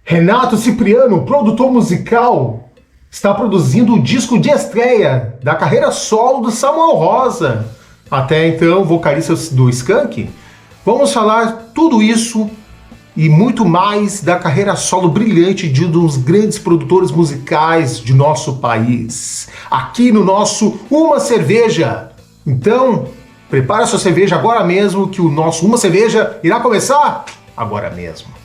Renato Cipriano, produtor musical, está produzindo o disco de estreia da carreira solo do Samuel Rosa, até então vocalista do Skank. Vamos falar tudo isso e muito mais da carreira solo brilhante de um dos grandes produtores musicais de nosso país, aqui no nosso Uma Cerveja. Então, prepara sua cerveja agora mesmo, que o nosso Uma Cerveja irá começar agora mesmo.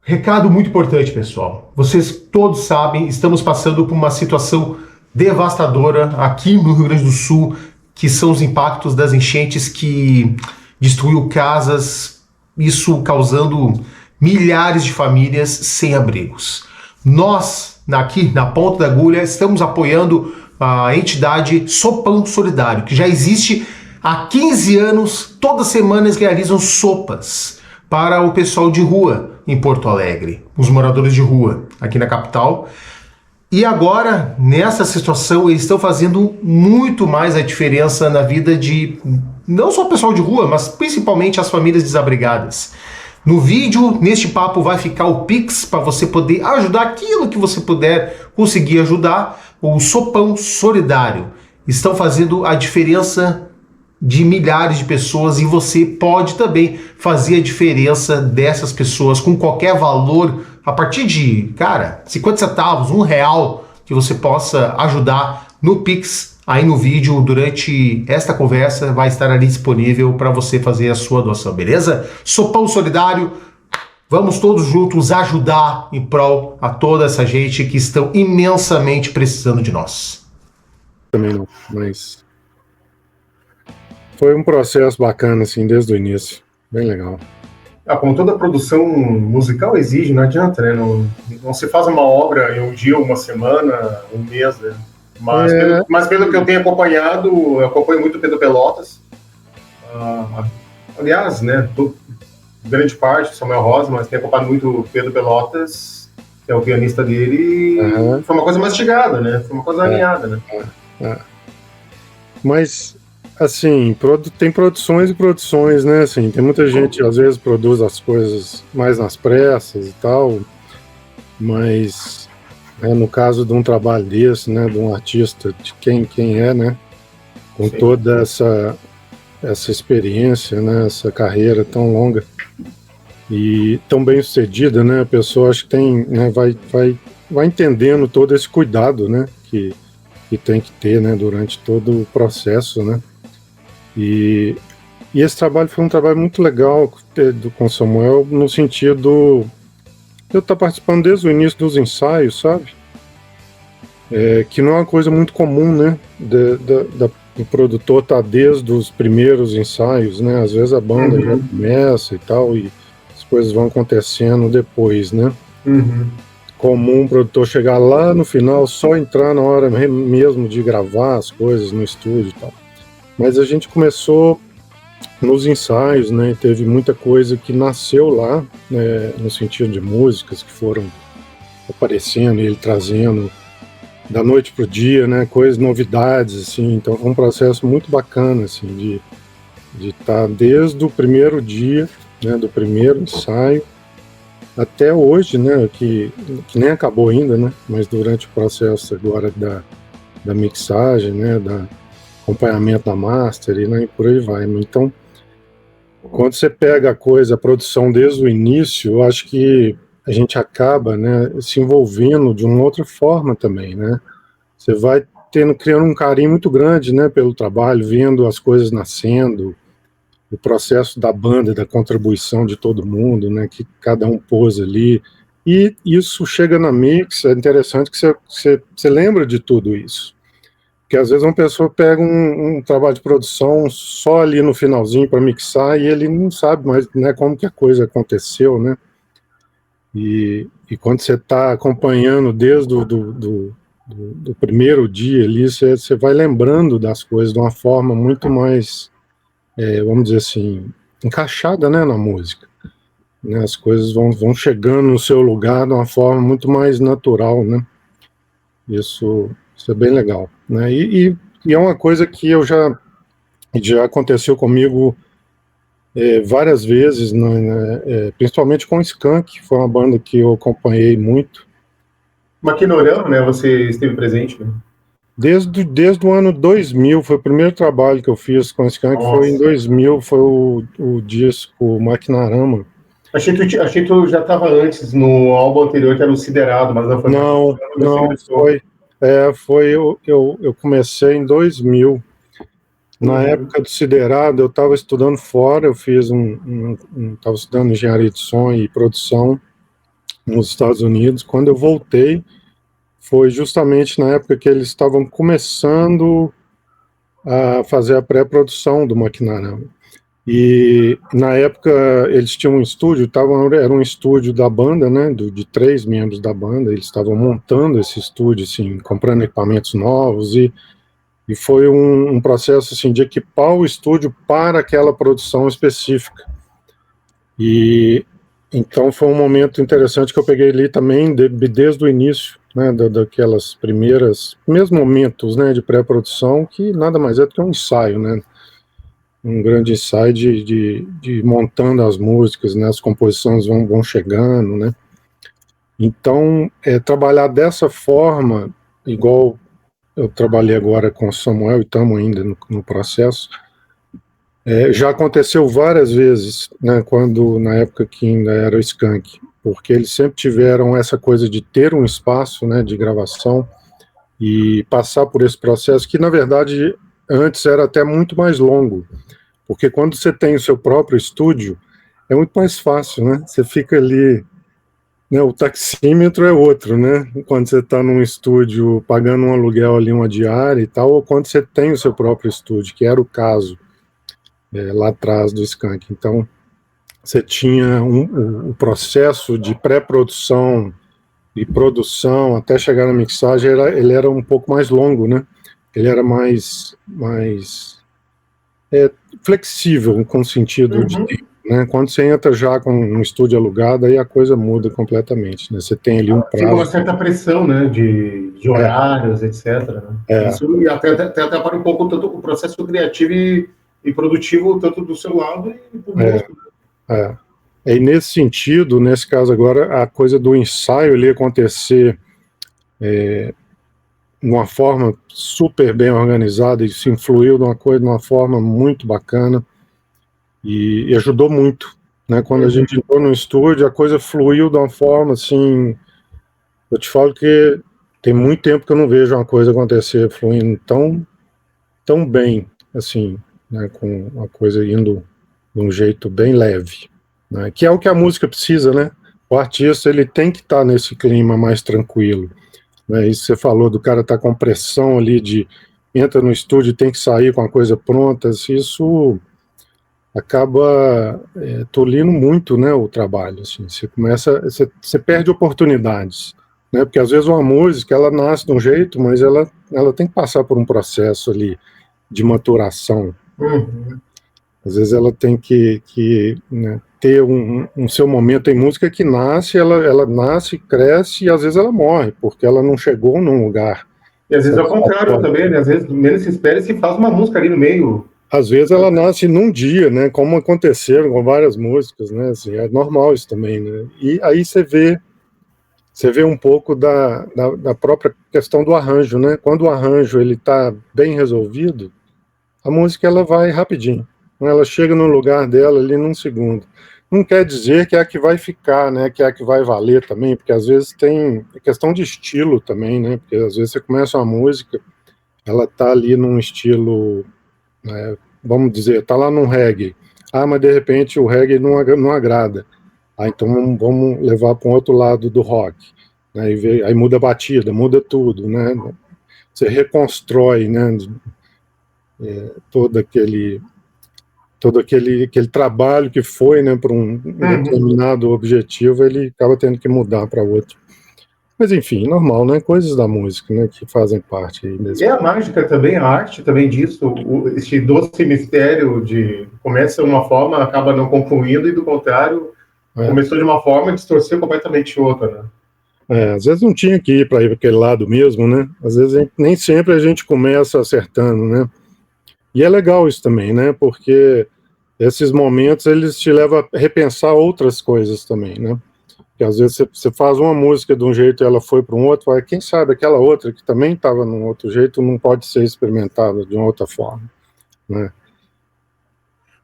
Recado muito importante, pessoal. Vocês todos sabem, estamos passando por uma situação devastadora aqui no Rio Grande do Sul, que são os impactos das enchentes que destruiu casas, isso causando milhares de famílias sem abrigos. Nós, aqui na Ponta da Agulha, estamos apoiando a entidade Sopão Solidário, que já existe há 15 anos. Todas as semanas realizam sopas para o pessoal de rua em Porto Alegre, os moradores de rua aqui na capital. E agora, nessa situação, eles estão fazendo muito mais a diferença na vida de não só o pessoal de rua, mas principalmente as famílias desabrigadas. No vídeo, neste papo, vai ficar o Pix para você poder ajudar aquilo que você puder conseguir ajudar. O Sopão Solidário estão fazendo a diferença de milhares de pessoas, e você pode também fazer a diferença dessas pessoas com qualquer valor, a partir de, 50 centavos, R$1, que você possa ajudar no Pix. Aí no vídeo, durante esta conversa, vai estar ali disponível para você fazer a sua doação, beleza? Sopão Solidário, vamos todos juntos ajudar em prol a toda essa gente que estão imensamente precisando de nós. Também não, mas foi um processo bacana, assim, desde o início. Bem legal. Como toda produção musical exige, não adianta, né? Não se faz uma obra em um dia, uma semana, um mês, né? Mas pelo que eu tenho acompanhado, eu acompanho muito o Pedro Pelotas. Aliás, né? Grande parte, Samuel Rosa, mas tenho acompanhado muito o Pedro Pelotas, que é o pianista dele. Foi uma coisa mastigada, né? Foi uma coisa alinhada, né? Mas, assim, tem produções e produções, né? Assim, tem muita gente, às vezes, produz as coisas mais nas pressas e tal, mas no caso de um trabalho desse, né, de um artista, de quem é, né, com Sim. toda essa experiência, né, essa carreira tão longa e tão bem sucedida, né, a pessoa acho que tem, né, vai entendendo todo esse cuidado, né, que tem que ter, né, durante todo o processo, né. E esse trabalho foi um trabalho muito legal com o Samuel, no sentido de eu estar participando desde o início dos ensaios, sabe? Que não é uma coisa muito comum, né? Do produtor estar desde os primeiros ensaios, né? Às vezes a banda já começa e tal, e as coisas vão acontecendo depois, né? Comum o produtor chegar lá no final, só entrar na hora mesmo de gravar as coisas no estúdio e tal. Mas a gente começou nos ensaios, né? Teve muita coisa que nasceu lá, né, no sentido de músicas que foram aparecendo e ele trazendo da noite pro dia, né? Coisas, novidades, assim. Então foi um processo muito bacana, assim, de estar desde o primeiro dia, né? Do primeiro ensaio até hoje, né? Que nem acabou ainda, né? Mas durante o processo agora da mixagem, né? Da acompanhamento da master e, né, e por aí vai. Então, quando você pega a produção desde o início, eu acho que a gente acaba, né, se envolvendo de uma outra forma também, né? Você vai criando um carinho muito grande, né, pelo trabalho, vendo as coisas nascendo, o processo da banda, da contribuição de todo mundo, né, que cada um pôs ali. E isso chega na mix, é interessante que você lembra de tudo isso. Porque às vezes uma pessoa pega um trabalho de produção só ali no finalzinho para mixar e ele não sabe mais, né, como que a coisa aconteceu, né? E quando você está acompanhando desde do primeiro dia ali, você vai lembrando das coisas de uma forma muito mais, vamos dizer assim, encaixada, né, na música. Né? As coisas vão chegando no seu lugar de uma forma muito mais natural, né? Isso Isso é bem legal, né? E é uma coisa que já aconteceu comigo várias vezes, né, principalmente com o Skank, que foi uma banda que eu acompanhei muito. Maquinorama, né? Você esteve presente, né? Desde o ano 2000, foi o primeiro trabalho que eu fiz com o Skank, foi em Nossa. 2000, foi o disco Maquinarama. Achei que tu já estava antes, no álbum anterior, que era o Siderado, mas não foi Não, Maquinorama, você não, ingressou. eu comecei em 2000. Na Uhum. época do Siderado, eu estava estudando fora, eu fiz estava estudando engenharia de som e produção nos Estados Unidos. Quando eu voltei, foi justamente na época que eles estavam começando a fazer a pré-produção do Maquinarama. E na época eles tinham um estúdio, era um estúdio da banda, né, de 3 membros da banda. Eles estavam montando esse estúdio, assim, comprando equipamentos novos, e foi um processo assim de equipar o estúdio para aquela produção específica. E então foi um momento interessante que eu peguei ali também desde o início, né, daquelas primeiros momentos, né, de pré-produção, que nada mais é do que um ensaio, né, um grande ensaio de montando as músicas, né, as composições vão chegando, né. Então, trabalhar dessa forma, igual eu trabalhei agora com o Samuel e estamos ainda no processo, já aconteceu várias vezes, né, na época que ainda era o Skank, porque eles sempre tiveram essa coisa de ter um espaço, né, de gravação e passar por esse processo que, na verdade, antes era até muito mais longo, porque quando você tem o seu próprio estúdio, é muito mais fácil, né, você fica ali, né, o taxímetro é outro, né, quando você está num estúdio pagando um aluguel ali, uma diária e tal, ou quando você tem o seu próprio estúdio, que era o caso lá atrás do Skank. Então, você tinha o processo de pré-produção e produção até chegar na mixagem, ele era um pouco mais longo, né? Ele era mais flexível com o sentido de tempo, né? Quando você entra já com um estúdio alugado, aí a coisa muda completamente, né? Você tem ali um Tinha uma prazo. certa pressão, né, de horários, etc. Né? É, Isso e até para um pouco tanto o processo criativo e produtivo, tanto do seu lado e do é, músico. é. E nesse sentido, nesse caso agora, a coisa do ensaio ele acontecer de uma forma super bem organizada, e se influiu de uma forma muito bacana e ajudou muito, né? Quando a gente entrou no estúdio, a coisa fluiu de uma forma assim, eu te falo que tem muito tempo que eu não vejo uma coisa acontecer fluindo tão bem, assim, né? Com a coisa indo de um jeito bem leve, né? Que é o que a música precisa, né? O artista ele tem que estar nesse clima mais tranquilo. Né? Isso você falou do cara estar com pressão ali de entra no estúdio e tem que sair com a coisa pronta, isso acaba tolhindo muito, né, o trabalho, assim, você perde oportunidades, né, porque às vezes uma música, ela nasce de um jeito, mas ela tem que passar por um processo ali de maturação, Uhum. às vezes ela tem né, ter um seu momento. Tem música que nasce, ela nasce, cresce e às vezes ela morre, porque ela não chegou num lugar E às vezes é o contrário satisfatório. também, né? Às vezes menos se espera e se faz uma música ali no meio. Às vezes ela nasce num dia, né? Como aconteceram com várias músicas, né? Assim, é normal isso também, né? E aí você vê um pouco da própria questão do arranjo, né? Quando o arranjo ele está bem resolvido, a música ela vai rapidinho, né? Ela chega no lugar dela ali num segundo. Não quer dizer que é a que vai ficar, né? Que é a que vai valer também, porque às vezes tem questão de estilo também, né? Porque às vezes você começa uma música, ela tá ali num estilo, né, vamos dizer, tá lá num reggae. Ah, mas de repente o reggae não agrada. Ah, então vamos levar para um outro lado do rock. Né, aí muda a batida, muda tudo, né? Você reconstrói, né? Todo aquele trabalho que foi, né, para um Uhum. determinado objetivo, ele acaba tendo que mudar para outro. Mas enfim, normal, né? Coisas da música, né, que fazem parte aí E mesmo. é a mágica também, a arte também disso, este doce mistério de começa de uma forma, acaba não concluindo, e do contrário, É, começou de uma forma e distorceu completamente outra, né? Às vezes não tinha que ir para aquele lado mesmo, né? Às vezes nem sempre a gente começa acertando, né? E é legal isso também, né? Porque esses momentos eles te levam a repensar outras coisas também, né? Porque às vezes você faz uma música de um jeito e ela foi para um outro, vai, quem sabe aquela outra que também estava num outro jeito não pode ser experimentada de uma outra forma, né?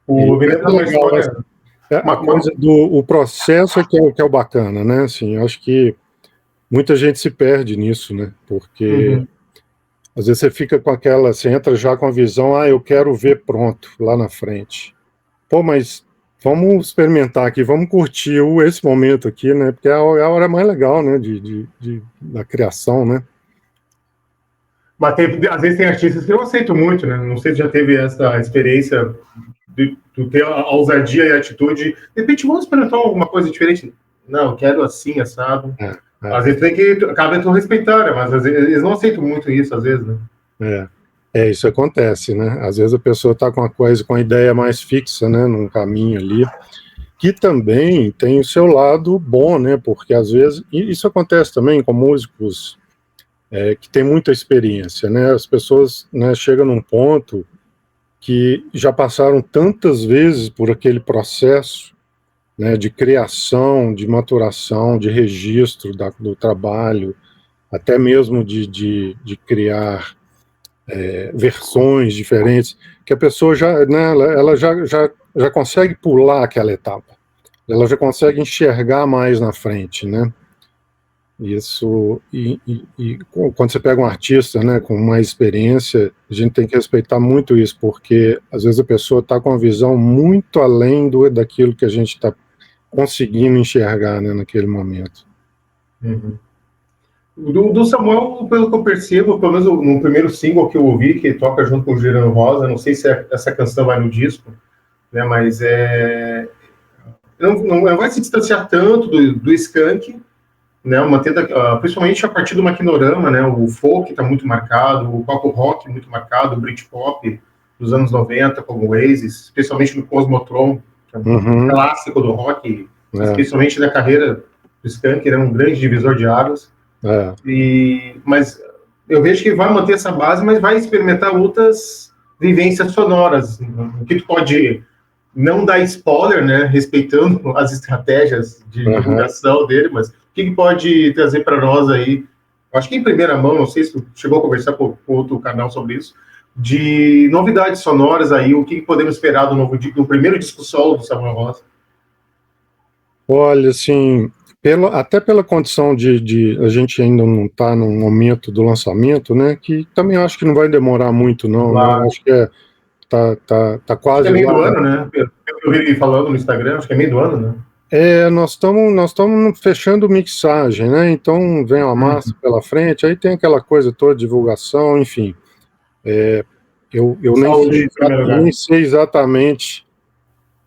E Me é lembra uma legal história. a coisa do o processo que é o bacana, né? Assim, eu acho que muita gente se perde nisso, né? Porque Uhum. às vezes você fica com aquela, você entra já com a visão, eu quero ver pronto lá na frente. Pô, mas vamos experimentar aqui, vamos curtir esse momento aqui, né? Porque é a hora mais legal, né? Da criação, né? Mas às vezes tem artistas que eu aceito muito, né? Não sei se já teve essa experiência de ter a ousadia e a atitude. De repente, vamos experimentar alguma coisa diferente. Não, eu quero assim, assado. É, Às é, vezes tem que. Acaba tu respeitar, né? Mas às vezes, eles não aceitam muito isso, às vezes, né? é. Isso acontece, né? Às vezes a pessoa está com uma coisa, com a ideia mais fixa, né? Num caminho ali, que também tem o seu lado bom, né? Porque às vezes, e isso acontece também com músicos que têm muita experiência, né? As pessoas, né, chegam num ponto que já passaram tantas vezes por aquele processo, né, de criação, de maturação, de registro do trabalho, até mesmo de criar versões diferentes, que a pessoa já, né, ela já consegue pular aquela etapa, ela já consegue enxergar mais na frente, né? Isso, e quando você pega um artista, né, com mais experiência, a gente tem que respeitar muito isso, porque às vezes a pessoa está com uma visão muito além daquilo que a gente está conseguindo enxergar, né, naquele momento. Uhum. Do Samuel, pelo que eu percebo, pelo menos no primeiro single que eu ouvi, que toca junto com o Girano Rosa, não sei se essa canção vai no disco, né? Mas não vai se distanciar tanto do Skank, né? Principalmente a partir do Maquinorama, né? O folk está muito marcado, o pop rock muito marcado, o Britpop dos anos 90, como o Oasis, especialmente no Cosmotron, que é um Uhum, clássico do rock, é, especialmente da carreira do Skank, ele é um grande divisor de águas. é. Mas eu vejo que vai manter essa base, mas vai experimentar outras vivências sonoras. O que tu pode não dar spoiler, né, respeitando as estratégias de Uhum. divulgação dele, mas o que pode trazer para nós aí? Acho que em primeira mão, não sei se tu chegou a conversar com outro canal sobre isso, de novidades sonoras aí, o que podemos esperar do primeiro disco solo do Samuel Rosa? Olha, assim, até pela condição de a gente ainda não está no momento do lançamento, né? Que também acho que não vai demorar muito, não, né? Lá, Acho que tá acho que é quase meio lá. do ano, né? Pelo que eu vi ele falando no Instagram, acho que é meio do ano, né? Nós estamos fechando mixagem, né? Então vem a massa pela frente, aí tem aquela coisa toda, divulgação, enfim. Eu nem Saúde, sei, em primeiro lugar. nem sei exatamente.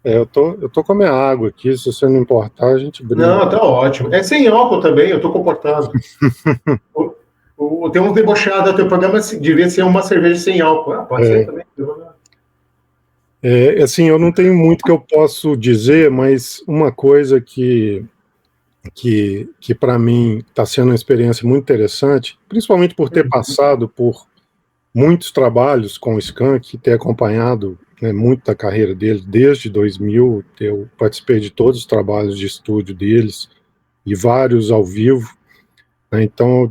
Eu tô com a minha água aqui, se você não importar, a gente brinda. Não, tá ótimo. É sem álcool também, eu tô comportado. Tem uns debochados, o teu programa devia ser uma cerveja sem álcool. Ah, pode ser É, também. assim, eu não tenho muito que eu posso dizer, mas uma coisa que para mim está sendo uma experiência muito interessante, principalmente por ter passado por muitos trabalhos com o Skank, ter acompanhado, né, muito da carreira dele desde 2000, eu participei de todos os trabalhos de estúdio deles e vários ao vivo, né, então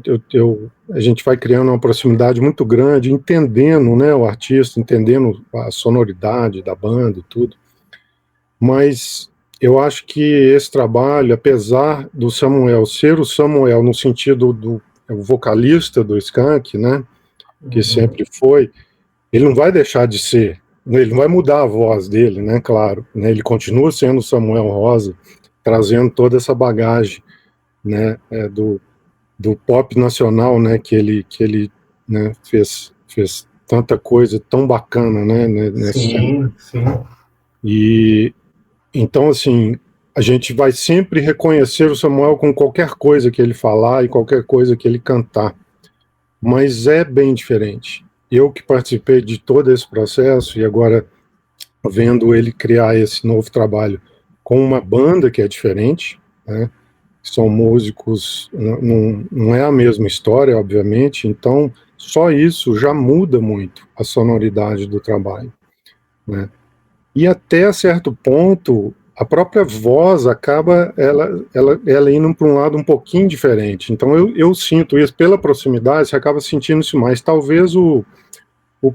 a gente vai criando uma proximidade muito grande, entendendo, né, o artista, entendendo a sonoridade da banda e tudo, mas eu acho que esse trabalho, apesar do Samuel ser o Samuel no sentido do vocalista do Skank, né, que sempre foi, ele não vai deixar de ser, ele não vai mudar a voz dele, né, claro, né, ele continua sendo o Samuel Rosa, trazendo toda essa bagagem, né, do pop nacional, né, que ele né, fez tanta coisa tão bacana, né, Sim, sim. e então, assim, a gente vai sempre reconhecer o Samuel com qualquer coisa que ele falar e qualquer coisa que ele cantar, mas é bem diferente. Eu que participei de todo esse processo e agora vendo ele criar esse novo trabalho com uma banda que é diferente, né? são músicos, não é a mesma história, obviamente, então só isso já muda muito a sonoridade do trabalho, né? E até certo ponto, a própria voz acaba ela indo para um lado um pouquinho diferente. Então eu sinto isso pela proximidade, você acaba sentindo isso mais. Talvez o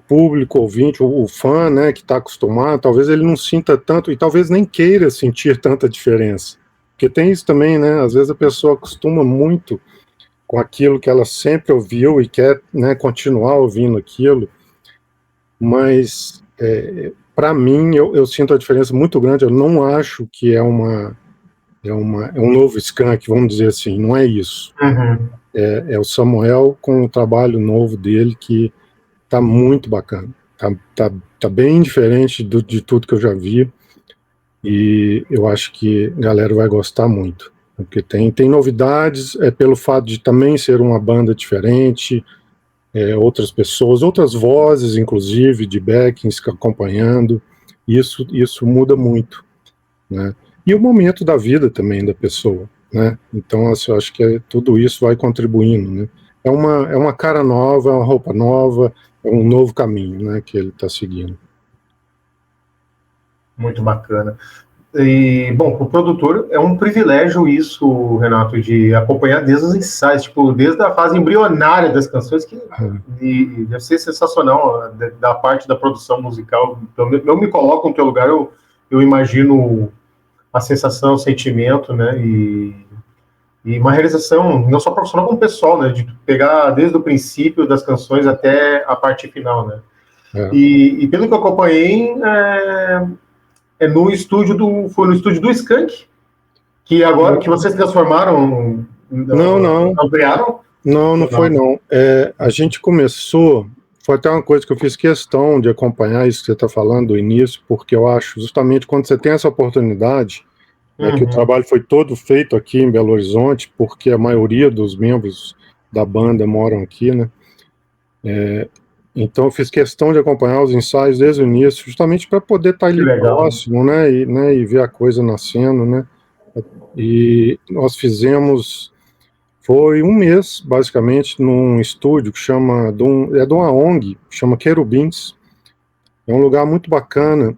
público ouvinte, o fã, né, que está acostumado, talvez ele não sinta tanto e talvez nem queira sentir tanta diferença. Porque tem isso também, né? Às vezes a pessoa acostuma muito com aquilo que ela sempre ouviu e quer, né, continuar ouvindo aquilo, mas para mim eu sinto a diferença muito grande. Eu não acho que é um novo Skank, vamos dizer assim, não é isso. Uhum. É o Samuel com o trabalho novo dele que tá muito bacana, tá bem diferente de tudo que eu já vi, e eu acho que a galera vai gostar muito, porque tem novidades, pelo fato de também ser uma banda diferente, outras pessoas, outras vozes, inclusive, de backings acompanhando, isso muda muito, né? E o momento da vida também da pessoa, né? Então, assim, eu acho que tudo isso vai contribuindo, né? É uma cara nova, é uma roupa nova, é um novo caminho, né, que ele está seguindo. Muito bacana. E, bom, para o produtor é um privilégio isso, Renato, de acompanhar desde os ensaios, tipo, desde a fase embrionária das canções, que deve ser sensacional da parte da produção musical. Então, eu me coloco no teu lugar, eu imagino a sensação, o sentimento, né, e uma realização não só profissional como pessoal, né, de pegar desde o princípio das canções até a parte final, né. E pelo que eu acompanhei, foi no estúdio do Skank, que agora que vocês transformaram, ampliaram? Não foi não. A gente começou, foi até uma coisa que eu fiz questão de acompanhar isso que você está falando do início, porque eu acho justamente quando você tem essa oportunidade, que o trabalho foi todo feito aqui em Belo Horizonte, porque a maioria dos membros da banda moram aqui, né? Então eu fiz questão de acompanhar os ensaios desde o início, justamente para poder estar ali próximo, né, e ver a coisa nascendo, né? E nós fizemos, foi um mês, basicamente, num estúdio que chama, de uma ONG, chama Querubins. É um lugar muito bacana,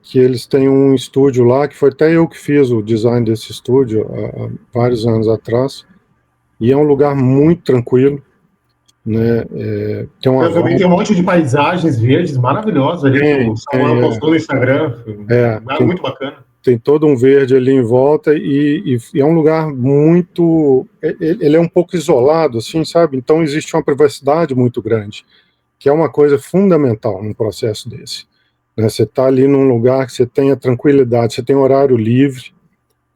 que eles têm um estúdio lá, que foi até eu que fiz o design desse estúdio há vários anos atrás, e é um lugar muito tranquilo, né? Tem um monte de paisagens verdes maravilhosas ali que o Samuel postou no Instagram, muito bacana. Tem todo um verde ali em volta e é um lugar muito... Ele é um pouco isolado, assim, sabe? Então existe uma privacidade muito grande, que é uma coisa fundamental num processo desse, né? Você está ali num lugar que você tem a tranquilidade, você tem horário livre,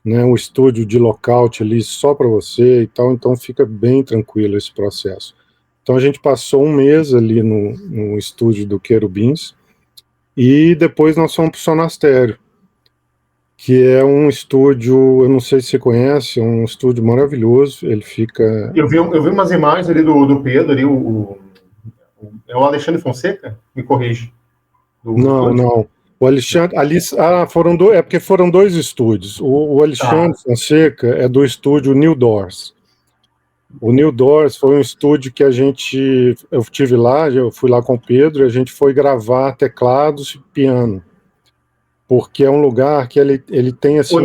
né? Um estúdio de lockout ali só para você e tal, então fica bem tranquilo esse processo. Então a gente passou um mês ali no estúdio do Querubins e depois nós fomos para o Sonastério, que é um estúdio, eu não sei se você conhece, é um estúdio maravilhoso, ele fica... Eu vi umas imagens ali do Pedro, ali, é o Alexandre Fonseca? Me corrige. Não. O Alexandre, ali, foram dois, porque foram dois estúdios. O Alexandre Fonseca é do estúdio New Doors. O New Doors foi um estúdio que eu estive lá, eu fui lá com o Pedro, e a gente foi gravar teclados e piano, porque é um lugar que ele tem assim...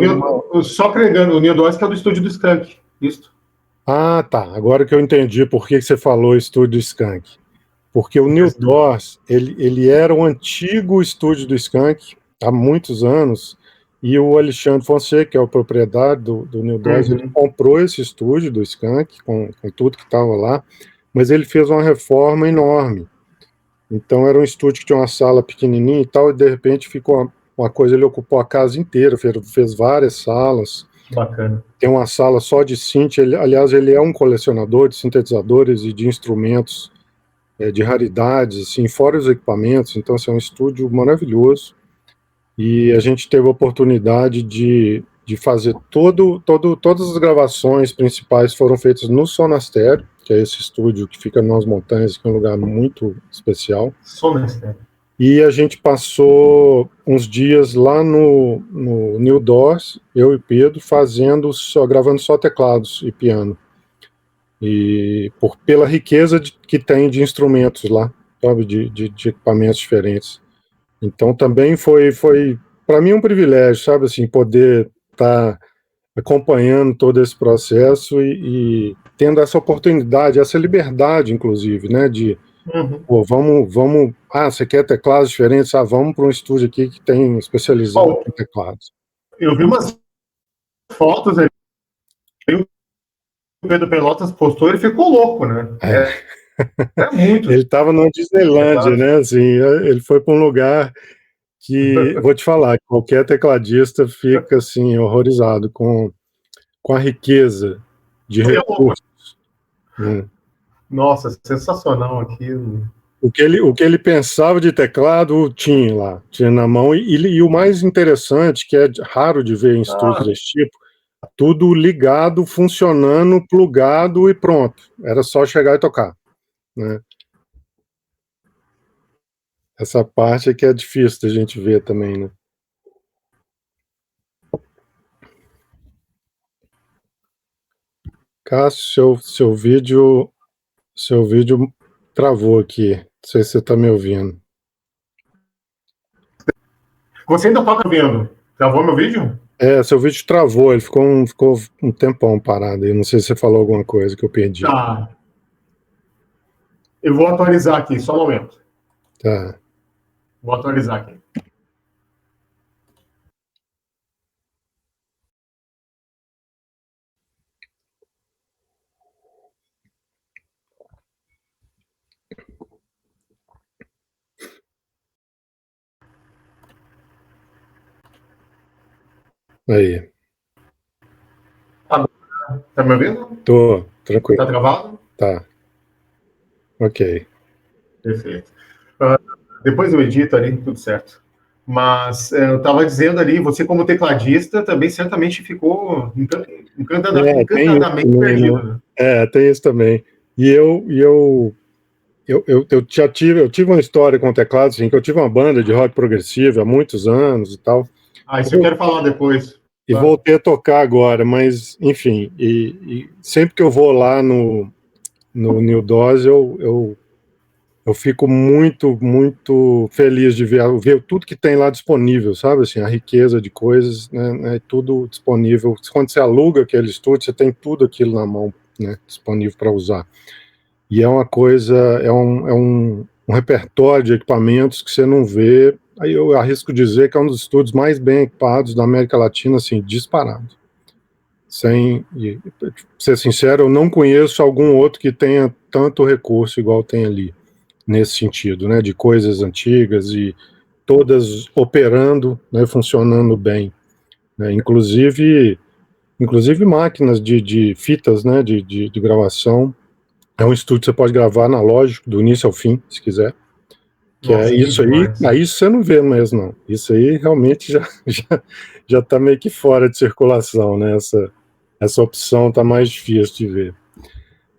Só agregando, o New Doors que é do estúdio do Skank, isso? Ah, tá, agora que eu entendi por que você falou estúdio Skank. Porque o New Doors, ele era o antigo estúdio do Skank, há muitos anos, e o Alexandre Fonseca, que é o proprietário do New Doors, ele comprou esse estúdio do Skank, com tudo que estava lá, mas ele fez uma reforma enorme. Então era um estúdio que tinha uma sala pequenininha e tal, e de repente ficou uma coisa, ele ocupou a casa inteira, fez várias salas. Bacana. Tem uma sala só de synth, aliás, ele é um colecionador de sintetizadores e de instrumentos, de raridades, assim, fora os equipamentos. Então, assim, é um estúdio maravilhoso, e a gente teve a oportunidade de fazer todas as gravações principais foram feitas no Sonastério, que é esse estúdio que fica nas montanhas, que é um lugar muito especial. Sonastério. E a gente passou uns dias lá no New Doors, eu e Pedro, gravando só teclados e piano. E pela riqueza que tem de instrumentos lá, sabe, de equipamentos diferentes. Então também foi para mim um privilégio, sabe, assim, poder estar acompanhando todo esse processo e tendo essa oportunidade, essa liberdade, inclusive, né, de pô, vamos, você quer teclados diferentes? Vamos para um estúdio aqui que tem especializado em teclados. Eu vi umas fotos aí, o Pedro Pelotas postou, ele ficou louco, né? É muito. Ele estava na Disneylândia, né? Assim, ele foi para um lugar que, vou te falar, qualquer tecladista fica assim horrorizado com a riqueza de recursos. Nossa, sensacional aquilo. O que ele pensava de teclado tinha na mão, e o mais interessante, que é raro de ver em estúdios desse tipo, tudo ligado, funcionando, plugado e pronto. Era só chegar e tocar, né? Essa parte é que é difícil da gente ver também, né? Cássio, seu vídeo travou aqui. Não sei se você está me ouvindo. Você ainda está vendo? Travou meu vídeo? Seu vídeo travou, ele ficou um tempão parado aí. Não sei se você falou alguma coisa que eu perdi. Tá. Eu vou atualizar aqui, só um momento. Tá. Vou atualizar aqui. Aí. Agora, tá me ouvindo? Tô, tranquilo. Tá travado? Tá. Ok. Perfeito. Depois eu edito ali, tudo certo. Mas eu estava dizendo ali, você como tecladista também certamente ficou encantadamente perdido. Né? Tem isso também. E eu tive uma história com teclado, assim, que eu tive uma banda de rock progressivo há muitos anos e tal. Isso eu quero falar depois. E voltei a tocar agora, mas, enfim, e sempre que eu vou lá no New Doors, eu fico muito, muito feliz de ver tudo que tem lá disponível, sabe? Assim, a riqueza de coisas, né, tudo disponível. Quando você aluga aquele estúdio, você tem tudo aquilo na mão, né, disponível para usar. E é uma coisa, é um repertório de equipamentos que você não vê. Aí eu arrisco dizer que é um dos estúdios mais bem equipados da América Latina, assim, disparado. Pra ser sincero, eu não conheço algum outro que tenha tanto recurso igual tem ali, nesse sentido, né, de coisas antigas e todas operando, né, funcionando bem, né, inclusive máquinas de fitas, né, de gravação. É um estúdio que você pode gravar analógico, do início ao fim, se quiser. Que Nossa, é isso aí você não vê mesmo, não. Isso aí realmente já tá meio que fora de circulação, né? Essa opção tá mais difícil de ver.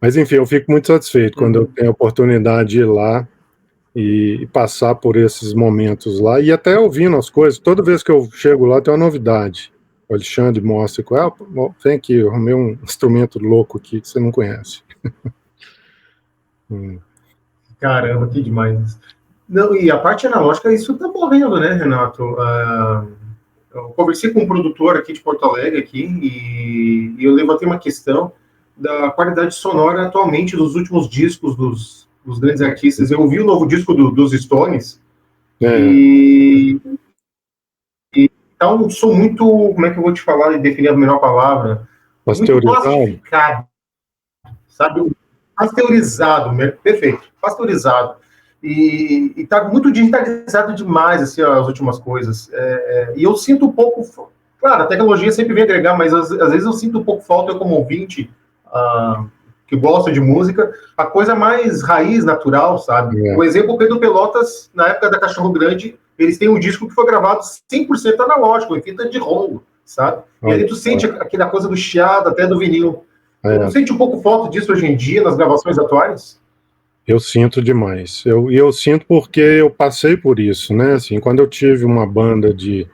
Mas enfim, eu fico muito satisfeito quando eu tenho a oportunidade de ir lá e passar por esses momentos lá, e até ouvindo as coisas. Toda vez que eu chego lá tem uma novidade. O Alexandre mostra, vem aqui, eu arrumei um instrumento louco aqui que você não conhece. Caramba, que demais. Não, e a parte analógica, isso tá morrendo, né, Renato? Eu conversei com um produtor aqui de Porto Alegre e eu levantei uma questão da qualidade sonora atualmente dos últimos discos dos grandes artistas. Eu ouvi o novo disco dos Stones e tá um som muito, como é que eu vou te falar e definir a melhor palavra? Muito plastificado, sabe? Pasteurizado, perfeito, pasteurizado. E tá muito digitalizado demais, assim, as últimas coisas. E eu sinto um pouco... Claro, a tecnologia sempre vem agregar, mas às vezes eu sinto um pouco falta, eu como ouvinte, que gosta de música, a coisa mais raiz, natural, sabe? O exemplo, Pedro Pelotas, na época da Cachorro Grande, eles têm um disco que foi gravado 100% analógico, em fita de rolo, sabe? E ali tu sente aquela coisa do chiado, até do vinil. Não sente um pouco falta disso hoje em dia, nas gravações atuais? Eu sinto demais. Eu sinto porque eu passei por isso, né? Assim, quando eu tive uma banda de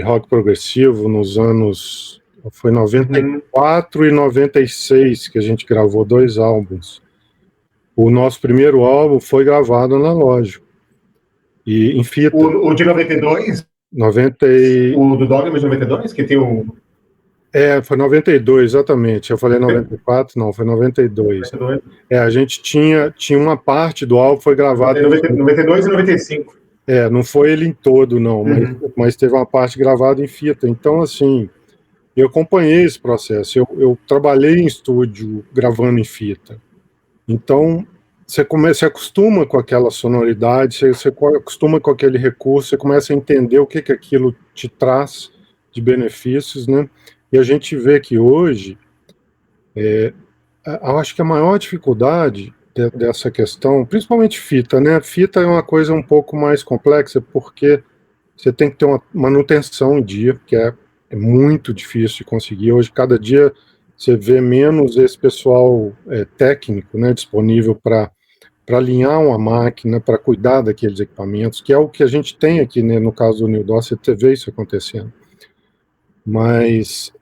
rock progressivo nos anos... Foi Uhum. 94 e 96 que a gente gravou 2 álbuns. O nosso primeiro álbum foi gravado analógico e em fita. O de 92, 90 o do Dogma de 92, que tem o foi 92, exatamente. Eu falei 94, não, foi 92. 92, A gente tinha uma parte do álbum foi gravada em 92 e 95. não foi ele em todo, não, Uhum. mas teve uma parte gravada em fita. Então, assim, eu acompanhei esse processo. Eu trabalhei em estúdio gravando em fita. Então, você acostuma com aquela sonoridade, você acostuma com aquele recurso, você começa a entender o que aquilo te traz de benefícios, né? E a gente vê que hoje, eu acho que a maior dificuldade dessa questão, principalmente fita, né? Fita é uma coisa um pouco mais complexa, porque você tem que ter uma manutenção em dia, que é muito difícil de conseguir. Hoje, cada dia, você vê menos esse pessoal técnico, né, disponível para alinhar uma máquina, para cuidar daqueles equipamentos, que é o que a gente tem aqui, né, no caso do New DOS, você vê isso acontecendo. Mas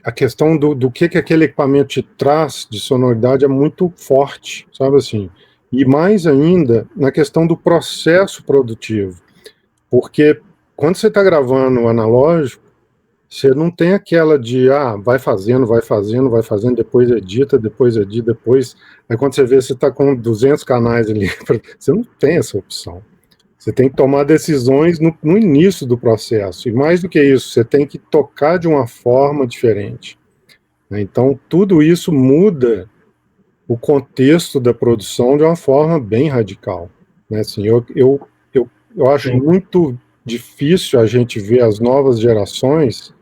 a questão do que aquele equipamento te traz de sonoridade é muito forte, sabe assim? E mais ainda na questão do processo produtivo. Porque quando você está gravando analógico, você não tem aquela de, vai fazendo, depois edita, depois... Aí quando você vê, você está com 200 canais ali, você não tem essa opção. Você tem que tomar decisões no início do processo. E mais do que isso, você tem que tocar de uma forma diferente. Então, tudo isso muda o contexto da produção de uma forma bem radical. Assim, eu acho muito difícil a gente ver as novas gerações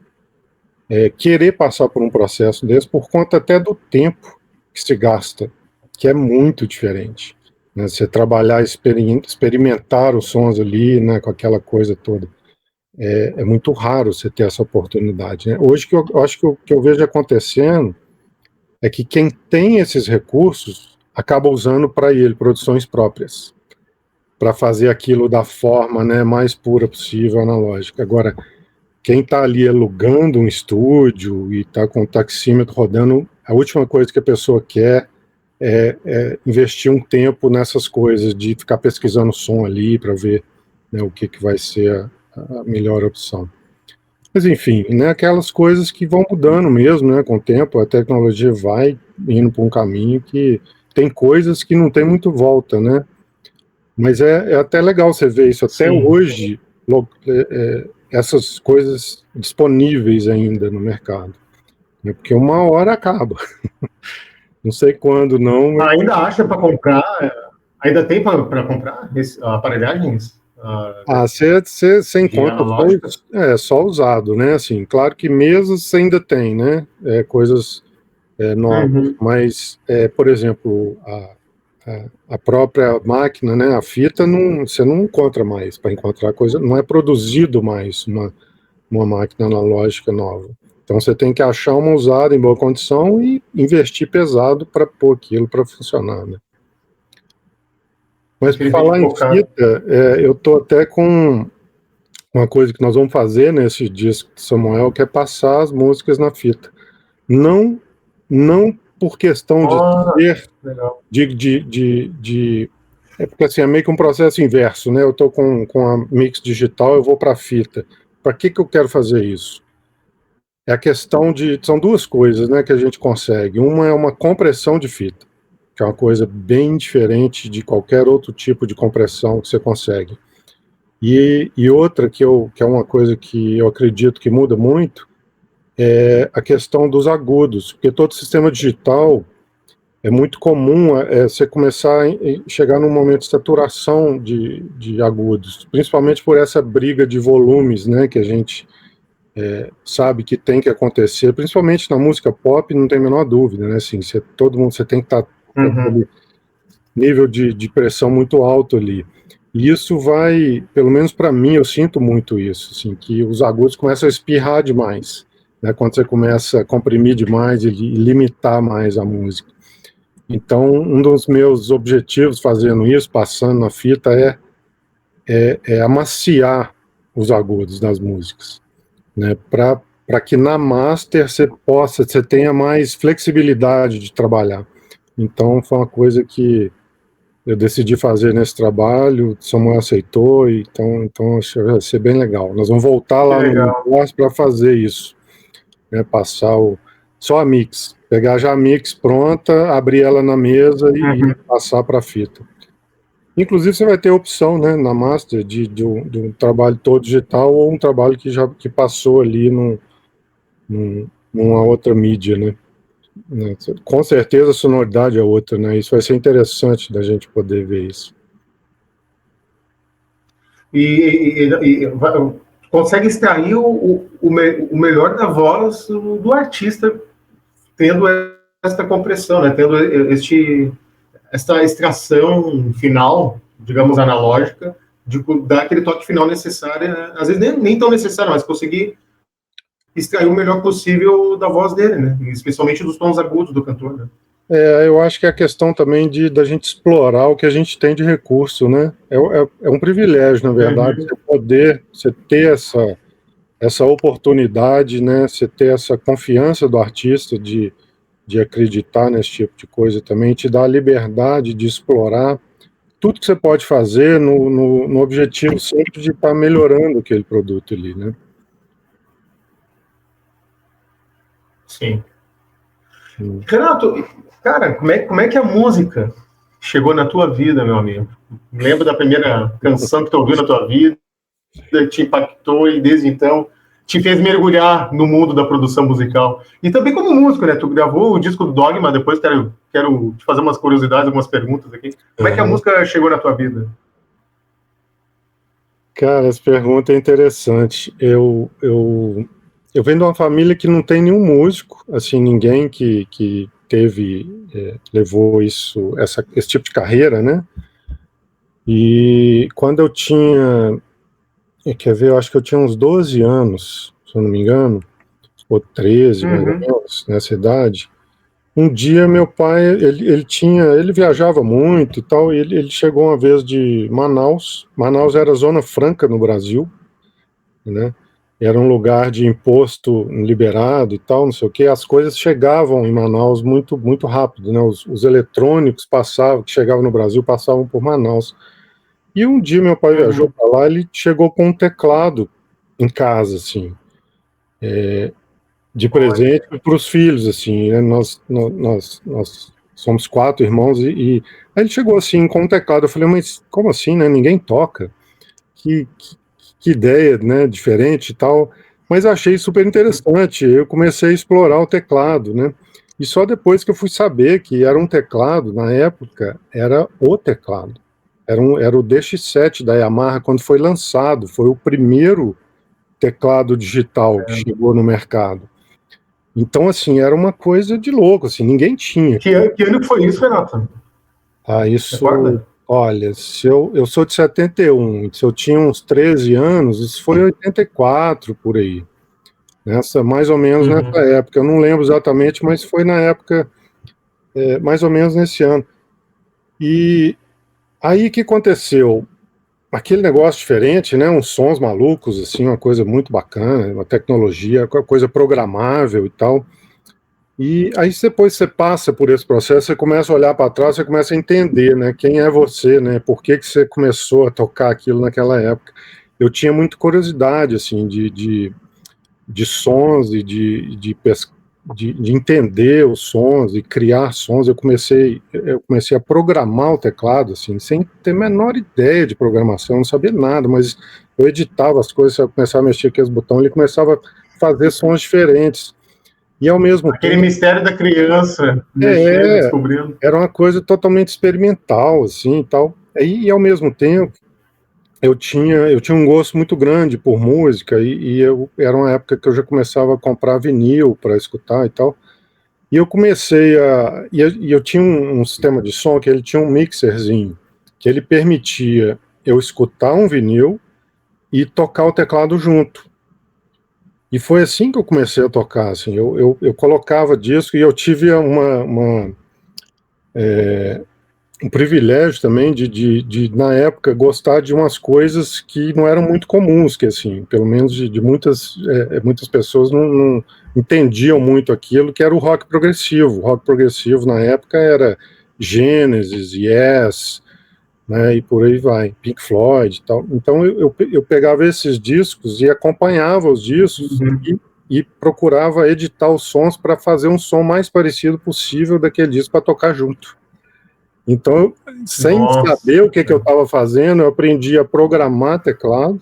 querer passar por um processo desse por conta até do tempo que se gasta, que é muito diferente. Né? Você trabalhar, experimentar os sons ali, né, com aquela coisa toda. É muito raro você ter essa oportunidade. Né? Hoje, eu acho que o que eu vejo acontecendo é que quem tem esses recursos acaba usando para ele produções próprias, para fazer aquilo da forma, né, mais pura possível, analógica. Agora, quem está ali alugando um estúdio e está com o taxímetro rodando, a última coisa que a pessoa quer é investir um tempo nessas coisas, de ficar pesquisando som ali para ver, né, o que vai ser a melhor opção. Mas enfim, né, aquelas coisas que vão mudando mesmo, né, com o tempo, a tecnologia vai indo para um caminho que tem coisas que não tem muito volta, né? Mas é até legal você ver isso até hoje, essas coisas disponíveis ainda no mercado, né, porque uma hora acaba. Não sei quando, não. Mas... Ainda acha para comprar? Ainda tem para comprar aparelhagens? Você encontra só usado, né? Assim, claro que mesas você ainda tem, né? Coisas novas, mas, por exemplo, a própria máquina, né? A fita, você não encontra mais para encontrar coisa, não é produzido mais uma máquina analógica nova. Então você tem que achar uma usada em boa condição e investir pesado para pôr aquilo para funcionar, né? Mas por falar em fita, eu tô até com uma coisa que nós vamos fazer nesse disco de Samuel, que é passar as músicas na fita. Não por questão de é porque assim, é meio que um processo inverso, né? Eu tô com a mix digital, eu vou para a fita. Para que eu quero fazer isso? É a questão são duas coisas, né, que a gente consegue. Uma é uma compressão de fita, que é uma coisa bem diferente de qualquer outro tipo de compressão que você consegue. E outra que é uma coisa que eu acredito que muda muito é a questão dos agudos, porque todo sistema digital é muito comum você começar a chegar num momento de saturação de agudos, principalmente por essa briga de volumes, né, que a gente sabe que tem que acontecer, principalmente na música pop, não tem a menor dúvida, né? Assim, todo mundo tem que estar com aquele nível de pressão muito alto ali. E isso vai, pelo menos para mim, eu sinto muito isso, assim, que os agudos começam a espirrar demais, né? Quando você começa a comprimir demais e limitar mais a música. Então, um dos meus objetivos fazendo isso, passando na fita, é amaciar os agudos das músicas, né? Para que na master você tenha mais flexibilidade de trabalhar. Então, foi uma coisa que eu decidi fazer nesse trabalho, Samuel aceitou, então acho que vai ser bem legal. Nós vamos voltar lá no Force para fazer isso, né? Passar só a mix, pegar já a mix pronta, abrir ela na mesa e passar para a fita. Inclusive você vai ter a opção, né, na master de um trabalho todo digital ou um trabalho que passou ali numa outra mídia, né? Com certeza a sonoridade é outra, né? Isso vai ser interessante da gente poder ver isso. Consegue extrair o melhor da voz do artista tendo esta compressão, né? Tendo esta extração final, digamos, analógica, de dar aquele toque final necessário, né? Às vezes nem tão necessário, mas conseguir extrair o melhor possível da voz dele, né? Especialmente dos tons agudos do cantor, né? Eu acho que é a questão também da gente explorar o que a gente tem de recurso, né? É um privilégio, na verdade, você ter essa oportunidade, né? Você ter essa confiança do artista de acreditar nesse tipo de coisa também, te dá a liberdade de explorar tudo que você pode fazer no objetivo sempre de estar melhorando aquele produto ali, né? Sim. Renato, cara, como é que a música chegou na tua vida, meu amigo? Lembra da primeira canção que tu ouviu na tua vida, te impactou e desde então te fez mergulhar no mundo da produção musical? E também como músico, né? Tu gravou o disco do Dogma, depois quero te fazer umas curiosidades, algumas perguntas aqui. Como é que a música chegou na tua vida? Cara, essa pergunta é interessante. Eu venho de uma família que não tem nenhum músico, assim, ninguém que levou esse tipo de carreira, né? E quando eu tinha, quer ver, eu acho que eu tinha uns 12 anos, se eu não me engano, ou 13, mais ou menos, nessa idade. Um dia meu pai, ele viajava muito e tal, e ele chegou uma vez de Manaus. Manaus era zona franca no Brasil, né? Era um lugar de imposto liberado e tal, não sei o quê. As coisas chegavam em Manaus muito, muito rápido, né? Os eletrônicos que chegavam no Brasil, passavam por Manaus. E um dia meu pai viajou para lá, ele chegou com um teclado em casa, assim, de presente para os filhos, assim, né? Nós somos 4 irmãos e aí ele chegou assim com um teclado. Eu falei, mas como assim, né? Ninguém toca. Que ideia, né, diferente e tal, mas achei super interessante. Eu comecei a explorar o teclado, né, e só depois que eu fui saber que era um teclado, na época, era o teclado. Era o DX7 da Yamaha, quando foi lançado, foi o primeiro teclado digital que chegou no mercado. Então, assim, era uma coisa de louco, assim, ninguém tinha. Que ano que foi isso, Renato? Isso... Olha, eu sou de 71, se eu tinha uns 13 anos, isso foi 84, por aí. Mais ou menos nessa época. Eu não lembro exatamente, mas foi na época, mais ou menos nesse ano. E aí o que aconteceu? Aquele negócio diferente, né? Uns sons malucos, assim, uma coisa muito bacana, uma tecnologia, coisa programável e tal. E aí depois você passa por esse processo, você começa a olhar para trás, você começa a entender, né, quem é você, né, por que você começou a tocar aquilo naquela época. Eu tinha muita curiosidade, assim, de sons e de entender os sons e criar sons. Eu comecei a programar o teclado, assim, sem ter a menor ideia de programação, não sabia nada, mas eu editava as coisas, eu começava a mexer com os botões, ele começava a fazer sons diferentes. E ao mesmo Aquele tempo, mistério da criança, mexendo, descobrindo. Era uma coisa totalmente experimental, assim, e tal. E ao mesmo tempo, eu tinha um gosto muito grande por música, era uma época que eu já começava a comprar vinil para escutar e tal. E eu comecei e eu tinha um sistema de som que ele tinha um mixerzinho, que ele permitia eu escutar um vinil e tocar o teclado junto. E foi assim que eu comecei a tocar, assim, eu colocava disco e eu tive um privilégio também de, na época, gostar de umas coisas que não eram muito comuns, que assim, pelo menos de muitas pessoas não entendiam muito aquilo, que era o rock progressivo. O rock progressivo na época era Genesis, Yes, né, e por aí vai, Pink Floyd e tal. Então eu pegava esses discos e acompanhava os discos e procurava editar os sons para fazer um som mais parecido possível daquele disco para tocar junto. Então, sem saber o que eu estava fazendo, eu aprendi a programar teclado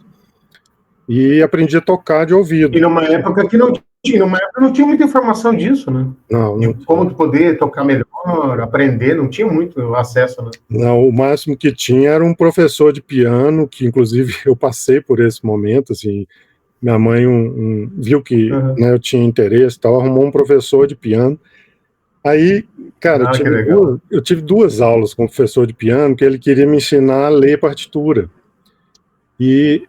e aprendi a tocar de ouvido. E numa época que não tinha muita informação disso, né? Não como poder tocar melhor, aprender, não tinha muito acesso, né? Não, o máximo que tinha era um professor de piano, que inclusive eu passei por esse momento, assim, minha mãe viu que né, eu tinha interesse e tal, arrumou um professor de piano. Aí, cara, eu tive 2 aulas com o professor de piano, que ele queria me ensinar a ler partitura. E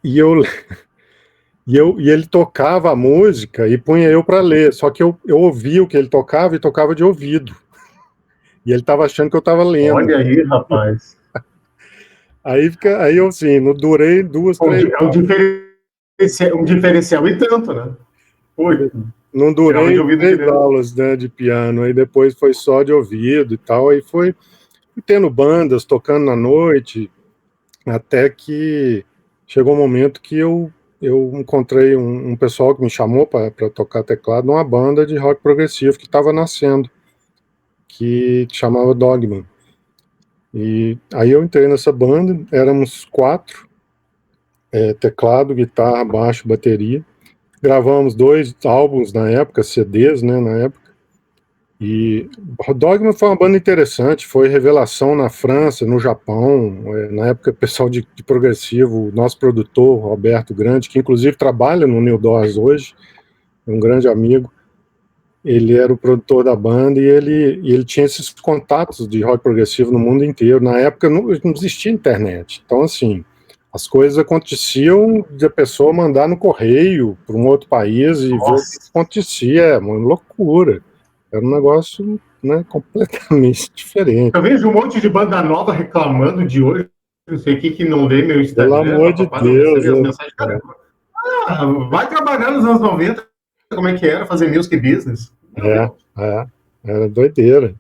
ele tocava a música e punha eu para ler, só que eu ouvia o que ele tocava e tocava de ouvido. E ele estava achando que eu estava lendo. Olha aí, rapaz. Aí eu, assim, não durei 2, 3 É um diferencial e tanto, né? Não durei 3 aulas, né, de piano, aí depois foi só de ouvido e tal, aí foi tendo bandas, tocando na noite, até que chegou um momento que eu encontrei um pessoal que me chamou para tocar teclado numa banda de rock progressivo que estava nascendo, que chamava Dogman. E aí eu entrei nessa banda, éramos 4, teclado, guitarra, baixo, bateria. Gravamos 2 álbuns na época, CDs, né, na época. E o Dogma foi uma banda interessante, foi revelação na França, no Japão, na época o pessoal de progressivo, o nosso produtor, Roberto Grande, que inclusive trabalha no New Doors hoje, é um grande amigo, ele era o produtor da banda e ele tinha esses contatos de rock progressivo no mundo inteiro. Na época não existia internet, então assim, as coisas aconteciam de a pessoa mandar no correio para um outro país e ver o que acontecia, é uma loucura. Era um negócio, né, completamente diferente. Eu vejo um monte de banda nova reclamando de hoje. Não sei quem que não lê meu Instagram. Pelo amor de Deus. Cara, vai trabalhar nos anos 90, como é que era fazer music business. Era doideira.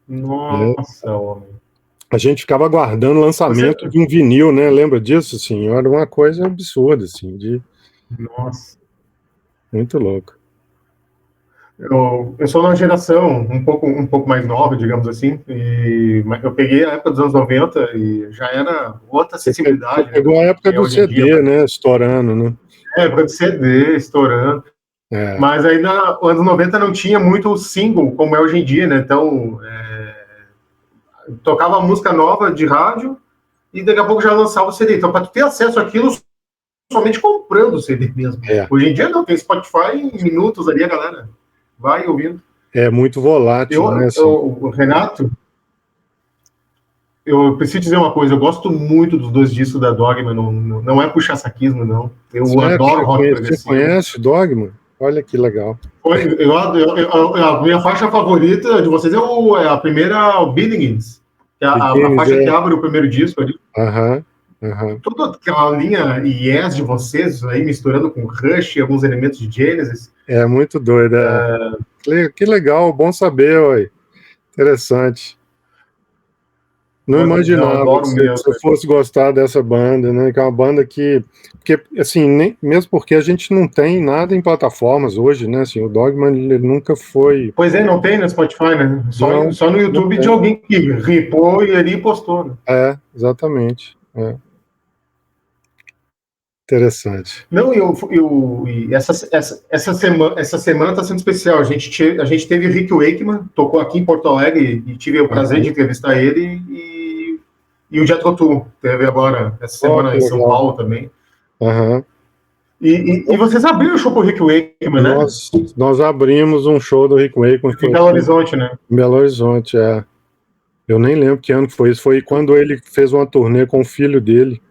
Nossa, homem. A gente ficava aguardando o lançamento de um vinil, né? Lembra disso, assim? Era uma coisa absurda, assim, Nossa. Muito louco. Eu sou uma geração um pouco mais nova, digamos assim, mas eu peguei a época dos anos 90 e já era outra acessibilidade. Você pegou a época do CD, né? Estourando, né? Época de CD, estourando. Mas aí nos anos 90 não tinha muito single, como é hoje em dia, né? Então, tocava música nova de rádio e daqui a pouco já lançava o CD. Então, para tu ter acesso àquilo, somente comprando o CD mesmo. Hoje em dia não, tem Spotify em minutos ali, a galera vai ouvindo. É muito volátil, né? Renato, eu preciso dizer uma coisa, eu gosto muito dos 2 discos da Dogma, não é puxar saquismo, não. Eu adoro rock progressivo. Você conhece Dogma? Olha que legal. A minha faixa favorita de vocês é a primeira, o Beginnings, que é a faixa que abre o primeiro disco ali. Toda aquela linha Yes de vocês aí, misturando com Rush e alguns elementos de Genesis. É muito doido. Que legal, bom saber, ué. Interessante. Não imaginava que você fosse gostar dessa banda, né? Que é uma banda que assim, mesmo porque a gente não tem nada em plataformas hoje, né? Assim, o Dogman, ele nunca foi... Pois é, não tem no Spotify, né? Só no YouTube de alguém que ripou e ali postou. Né? Exatamente. Interessante. Não, e essa semana está sendo especial. A gente teve Rick Wakeman, tocou aqui em Porto Alegre e tive o prazer de entrevistar ele e o Jethro Tull teve agora essa semana em São Paulo também. E vocês abriram o show pro Rick Wakeman, né? Nós abrimos um show do Rick Wakeman. Em Belo Horizonte, né? Em Belo Horizonte, Eu nem lembro que ano que foi isso. Foi quando ele fez uma turnê com o filho dele,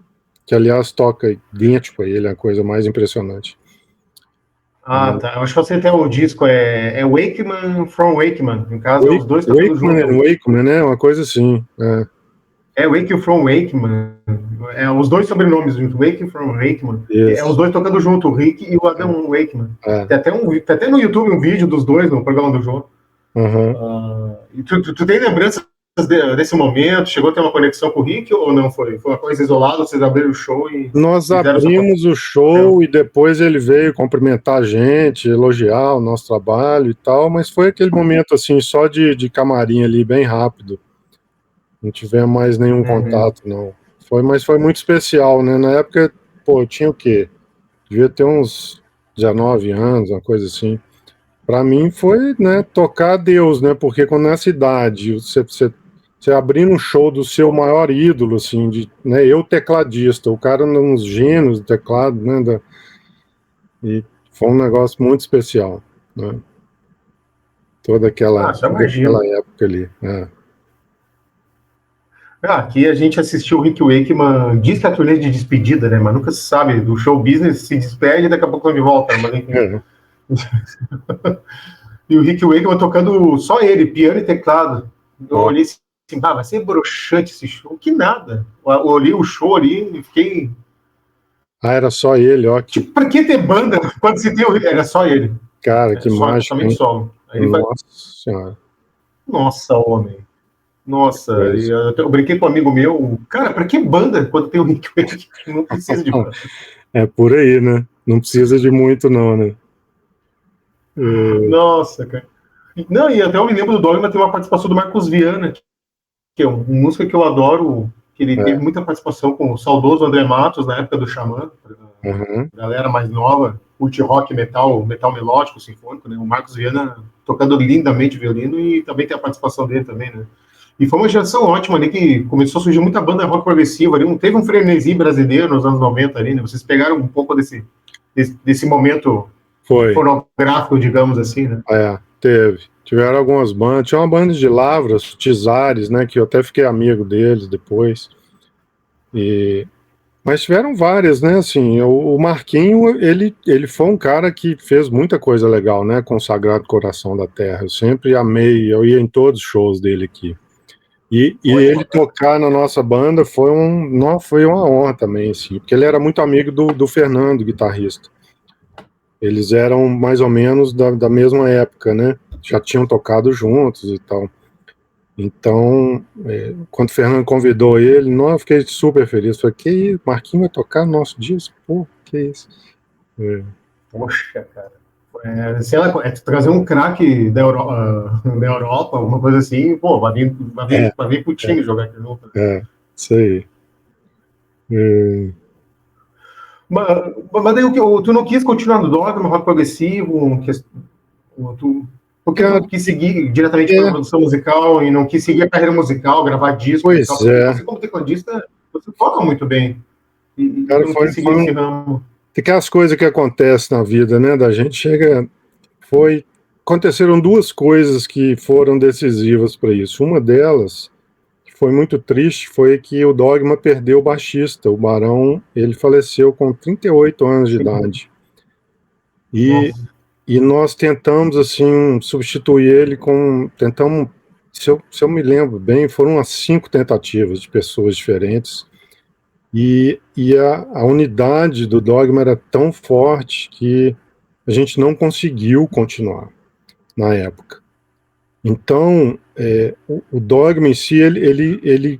que aliás toca idêntico a ele, é a coisa mais impressionante. Ah, tá. Eu acho que você tem o disco, é Wakeman from Wakeman. No caso, é os dois tocando Wakeman and junto. Wakeman, né? Uma coisa assim. É Wake from Wakeman. É os dois sobrenomes junto, Wake from Wakeman. É os Isso. dois tocando junto, o Rick e o Adam Wakeman. É. Tem até no YouTube um vídeo dos dois no programa do João. Uhum. E tu tem lembranças desse momento? Chegou a ter uma conexão com o Rick ou não foi? Foi uma coisa isolada, vocês abriram o show e Nós fizeram sua abrimos o show e depois ele veio cumprimentar a gente, elogiar o nosso trabalho e tal, mas foi aquele momento assim, só de camarim ali, bem rápido. Não tivemos mais nenhum contato, não. Mas foi muito especial, né? Na época, pô, eu tinha o quê? Devia ter uns 19 anos, uma coisa assim. Para mim foi, né, tocar a Deus, né? Porque quando nessa idade, você abrindo um show do seu maior ídolo, assim, né, eu tecladista, o cara nos gênios do teclado, né? E foi um negócio muito especial, né? Só Toda imagino. aquela época ali. Aqui a gente assistiu o Rick Wakeman, diz que é a turnê de despedida, né? Mas nunca se sabe, do show business se despede e daqui a pouco estão de volta, mas enfim. É. E o Rick Wakeman tocando só ele, piano e teclado. Eu Ó. olhei assim, vai ser broxante esse show. Que nada. Eu olhei o show ali e fiquei. Ah, era só ele, ó. Tipo, pra que ter banda quando se tem o Rick? Era só ele. Cara, Era que só, mágico, totalmente hein? solo. Aí ele vai. Nossa Senhora. Nossa, homem. Nossa, Coisa. eu brinquei com um amigo meu, cara, pra que banda quando tem o Rick Wakeman? Não precisa de banda. É por aí, né? Não precisa de muito, não, né? É. Nossa, cara. Não, e até eu me lembro do Dogma tem uma participação do Marcos Viana, que é um música que eu adoro, que ele teve É. muita participação com o saudoso André Matos na época do Xamã, Uhum. galera mais nova, curte rock, metal melódico, sinfônico, né? O Marcos Viana tocando lindamente violino e também tem a participação dele também, né? E foi uma geração ótima ali que começou a surgir muita banda rock progressiva ali, teve um frenesi brasileiro nos anos 90 ali, né? Vocês pegaram um pouco desse momento Foi. fonográfico, digamos assim, né? Teve. Tiveram algumas bandas. Tinha uma banda de Lavras, Tizares, né? Que eu até fiquei amigo deles depois. Mas tiveram várias, né? Assim, o Marquinho, ele foi um cara que fez muita coisa legal, né? Com o Sagrado Coração da Terra. Eu sempre amei, eu ia em todos os shows dele aqui. E ele tocar na nossa banda foi uma honra também, assim, porque ele era muito amigo do Fernando, guitarrista. Eles eram mais ou menos da mesma época, né? Já tinham tocado juntos e tal. Então, quando o Fernando convidou ele, eu fiquei super feliz. Falei, que isso, Marquinhos vai tocar no nosso disco? Pô, que isso. Poxa, cara. Sei lá, trazer um craque da Europa, alguma coisa assim, pô, vai vir pro time jogar aqui junto. Isso aí. Mas daí tu não quis continuar no Dogma, rock progressivo, porque Cara, tu quis seguir diretamente para a produção musical e não quis seguir a carreira musical, gravar discos e tal, pois porque é. você como tecladista, você toca muito bem. E Cara, tu não quis seguir esse ramo. tem aquelas coisas que acontecem na vida, né, da gente. Aconteceram duas coisas que foram decisivas para isso. Uma delas, que foi muito triste, foi que o Dogma perdeu o baixista. O Barão, ele faleceu com 38 anos de idade. E nós tentamos, assim, substituir ele se eu me lembro bem, foram umas 5 tentativas de pessoas diferentes. E a unidade do Dogma era tão forte que a gente não conseguiu continuar na época. Então, o Dogma em si, ele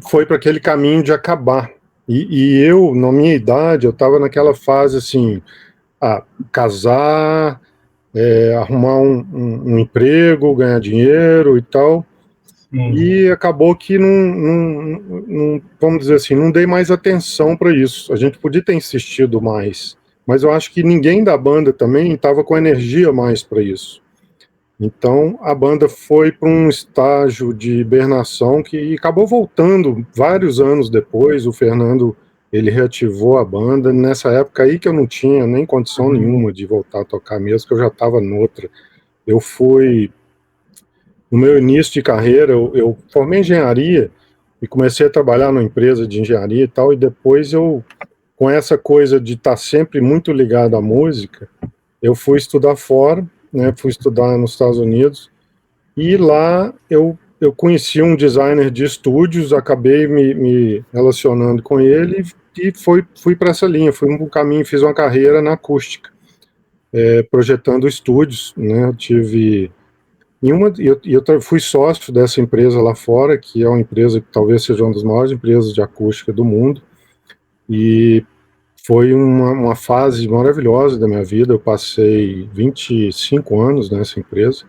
foi para aquele caminho de acabar. E eu, na minha idade, eu estava naquela fase assim, casar, arrumar um emprego, ganhar dinheiro e tal. E acabou que vamos dizer assim, não dei mais atenção para isso. A gente podia ter insistido mais, mas eu acho que ninguém da banda também estava com energia mais para isso. Então a banda foi para um estágio de hibernação que acabou voltando vários anos depois. O Fernando, ele reativou a banda nessa época aí que eu não tinha nem condição nenhuma de voltar a tocar mesmo, que eu já estava noutra. Eu fui no meu início de carreira, eu formei engenharia e comecei a trabalhar numa empresa de engenharia e tal, e depois com essa coisa de estar sempre muito ligado à música, eu fui estudar fora, né? Fui estudar nos Estados Unidos, e lá eu conheci um designer de estúdios, acabei me relacionando com ele e fui para essa linha, fui um caminho, fiz uma carreira na acústica, projetando estúdios, né? Eu fui sócio dessa empresa lá fora, que é uma empresa que talvez seja uma das maiores empresas de acústica do mundo, e foi uma fase maravilhosa da minha vida. Eu passei 25 anos nessa empresa,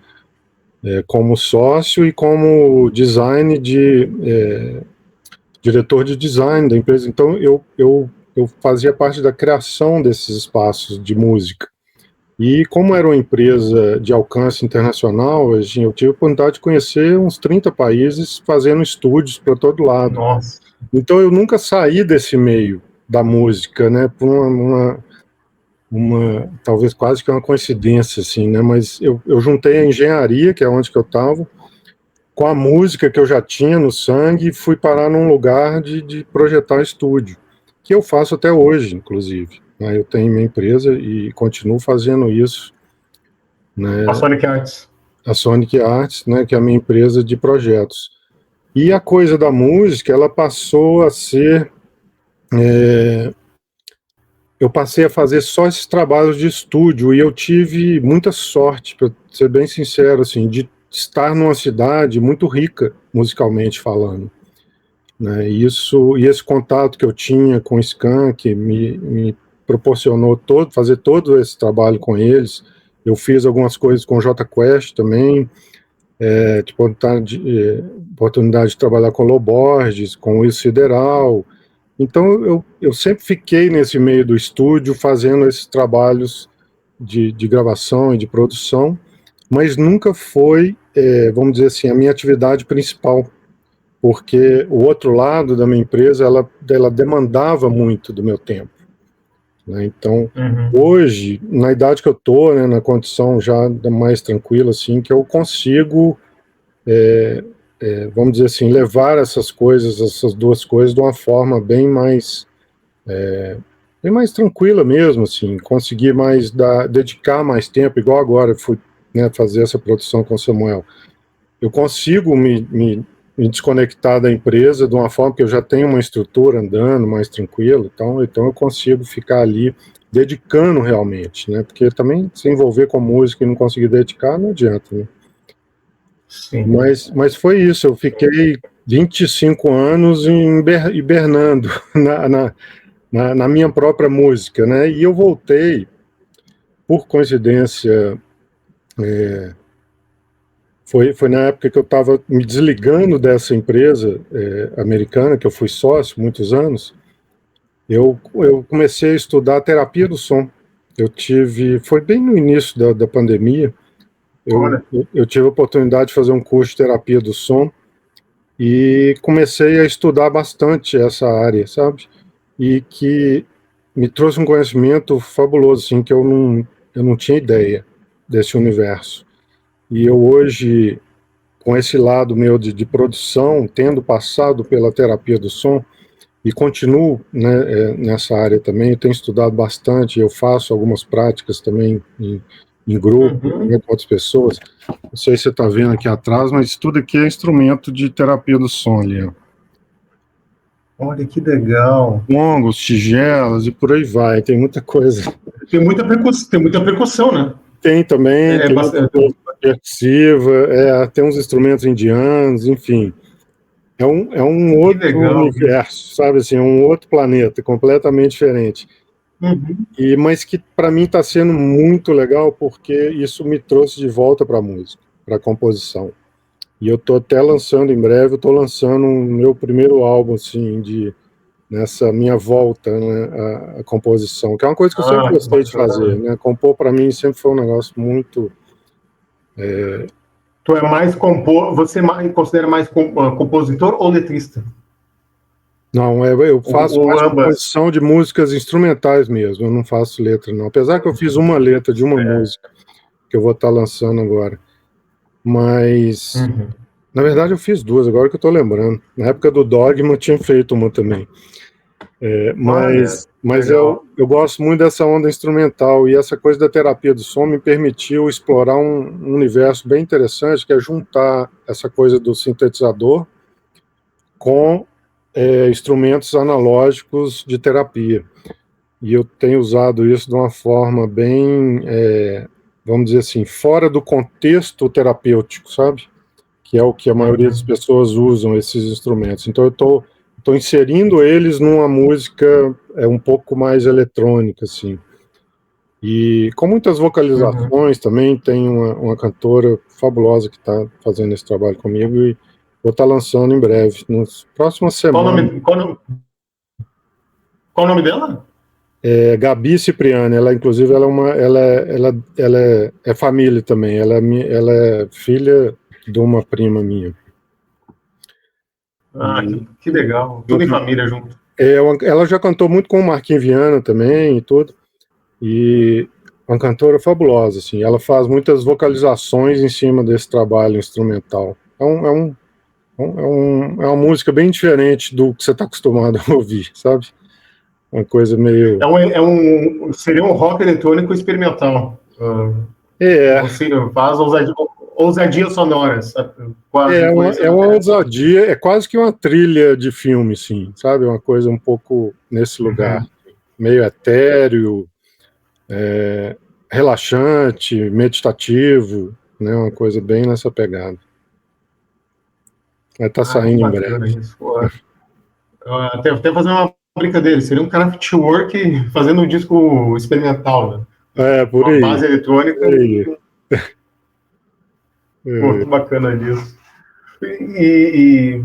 como sócio e como diretor de design da empresa. Então eu fazia parte da criação desses espaços de música. E como era uma empresa de alcance internacional, eu tive a oportunidade de conhecer uns 30 países fazendo estúdios para todo lado. Nossa. Então eu nunca saí desse meio da música, né, por talvez quase que uma coincidência, assim, né, mas eu juntei a engenharia, que é onde que eu estava, com a música que eu já tinha no sangue, e fui parar num lugar de projetar estúdio, que eu faço até hoje, inclusive. Eu tenho minha empresa e continuo fazendo isso, né? A Sonic Arts. A Sonic Arts, né, que é a minha empresa de projetos. E a coisa da música, ela passou a ser... eu passei a fazer só esses trabalhos de estúdio, e eu tive muita sorte, para ser bem sincero, assim, de estar numa cidade muito rica, musicalmente falando, né? E esse contato que eu tinha com o Skank me proporcionou fazer todo esse trabalho com eles. Eu fiz algumas coisas com o Jota Quest também, tipo, oportunidade de trabalhar com o Lô Borges, com o Will Sideral. Então eu sempre fiquei nesse meio do estúdio fazendo esses trabalhos de gravação e de produção, mas nunca foi, vamos dizer assim, a minha atividade principal, porque o outro lado da minha empresa, ela demandava muito do meu tempo, né? Então, hoje, na idade que eu estou, né, na condição já mais tranquila, assim, que eu consigo, vamos dizer assim, levar essas duas coisas de uma forma bem mais tranquila mesmo, assim, conseguir dedicar mais tempo, igual agora fui, né, fazer essa produção com o Samuel. Eu consigo me desconectar da empresa de uma forma que eu já tenho uma estrutura andando mais tranquilo, então eu consigo ficar ali dedicando realmente, né? Porque também se envolver com música e não conseguir dedicar, não adianta, né? Sim. Mas foi isso, eu fiquei 25 anos hibernando na minha própria música, né? E eu voltei, por coincidência, foi na época que eu estava me desligando dessa empresa americana, que eu fui sócio muitos anos. Eu comecei a estudar terapia do som. Foi bem no início da pandemia, eu tive a oportunidade de fazer um curso de terapia do som e comecei a estudar bastante essa área, sabe? E que me trouxe um conhecimento fabuloso, assim, que eu não tinha ideia desse universo. E eu hoje, com esse lado meu de produção, tendo passado pela terapia do som, e continuo, né, nessa área também, eu tenho estudado bastante, eu faço algumas práticas também em grupo, né, com outras pessoas. Não sei se você está vendo aqui atrás, mas tudo aqui é instrumento de terapia do som ali, ó. Olha que legal. Longos, tigelas e por aí vai, tem muita coisa. Tem muita percussão, né? Tem também, tem muita coisa percussiva, tem uns instrumentos indianos, enfim. É um outro universo, sabe assim, é um outro planeta, completamente diferente. Mas que para mim está sendo muito legal, porque isso me trouxe de volta para a música, para a composição. E eu estou até lançando em breve, eu estou lançando o meu primeiro álbum, assim, nessa minha volta, né, à composição, que é uma coisa que eu sempre gostei de fazer, né? Compor para mim sempre foi um negócio muito... Tu é mais você considera mais compositor ou letrista? Não, eu faço mais composição de músicas instrumentais mesmo, eu não faço letra, não. Apesar que eu fiz uma letra de uma música que eu vou estar lançando agora. Mas, na verdade, eu fiz duas, agora que eu estou lembrando. Na época do Dogma, eu tinha feito uma também. Mas eu gosto muito dessa onda instrumental, e essa coisa da terapia do som me permitiu explorar um universo bem interessante, que é juntar essa coisa do sintetizador com instrumentos analógicos de terapia. E eu tenho usado isso de uma forma bem, vamos dizer assim, fora do contexto terapêutico, sabe? Que é o que a maioria das pessoas usam, esses instrumentos. Então eu estou inserindo eles numa música um pouco mais eletrônica, assim. E com muitas vocalizações também, tem uma cantora fabulosa que está fazendo esse trabalho comigo, e vou estar lançando em breve, nas próximas semanas. Qual o nome dela? Gabi Cipriani. Ela, inclusive, ela é família também. Ela é filha de uma prima minha. Que legal. Tudo em família junto. Ela já cantou muito com o Marquinhos Viana também e tudo. E uma cantora fabulosa, assim. Ela faz muitas vocalizações em cima desse trabalho instrumental. É uma música bem diferente do que você está acostumado a ouvir, sabe? Uma coisa meio... Seria um rock eletrônico experimental. Você faz ousadias sonoras. É uma ousadia, é quase que uma trilha de filme, sim, sabe? Uma coisa um pouco nesse lugar. Meio etéreo, relaxante, meditativo, né? Uma coisa bem nessa pegada. Vai estar saindo em breve. Até fazer uma brincadeira, seria um Kraftwerk fazendo um disco experimental, né? Por aí. Uma base eletrônica. Pô, que bacana disso. E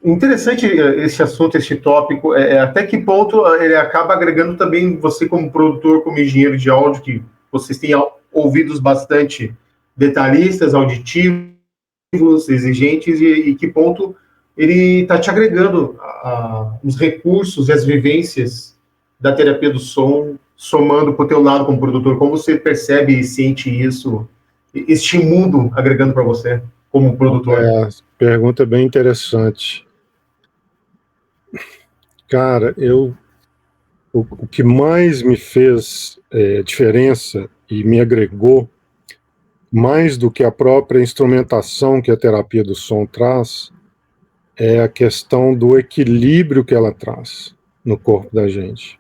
interessante esse assunto, esse tópico, até que ponto ele acaba agregando também você como produtor, como engenheiro de áudio, que vocês têm ouvidos bastante detalhistas, auditivos, exigentes, e que ponto ele está te agregando os recursos e as vivências da terapia do som, somando para o teu lado como produtor. Como você percebe e sente isso, este mundo agregando para você como produtor? Pergunta bem interessante. Cara, o que mais me fez diferença e me agregou, mais do que a própria instrumentação que a terapia do som traz, é a questão do equilíbrio que ela traz no corpo da gente.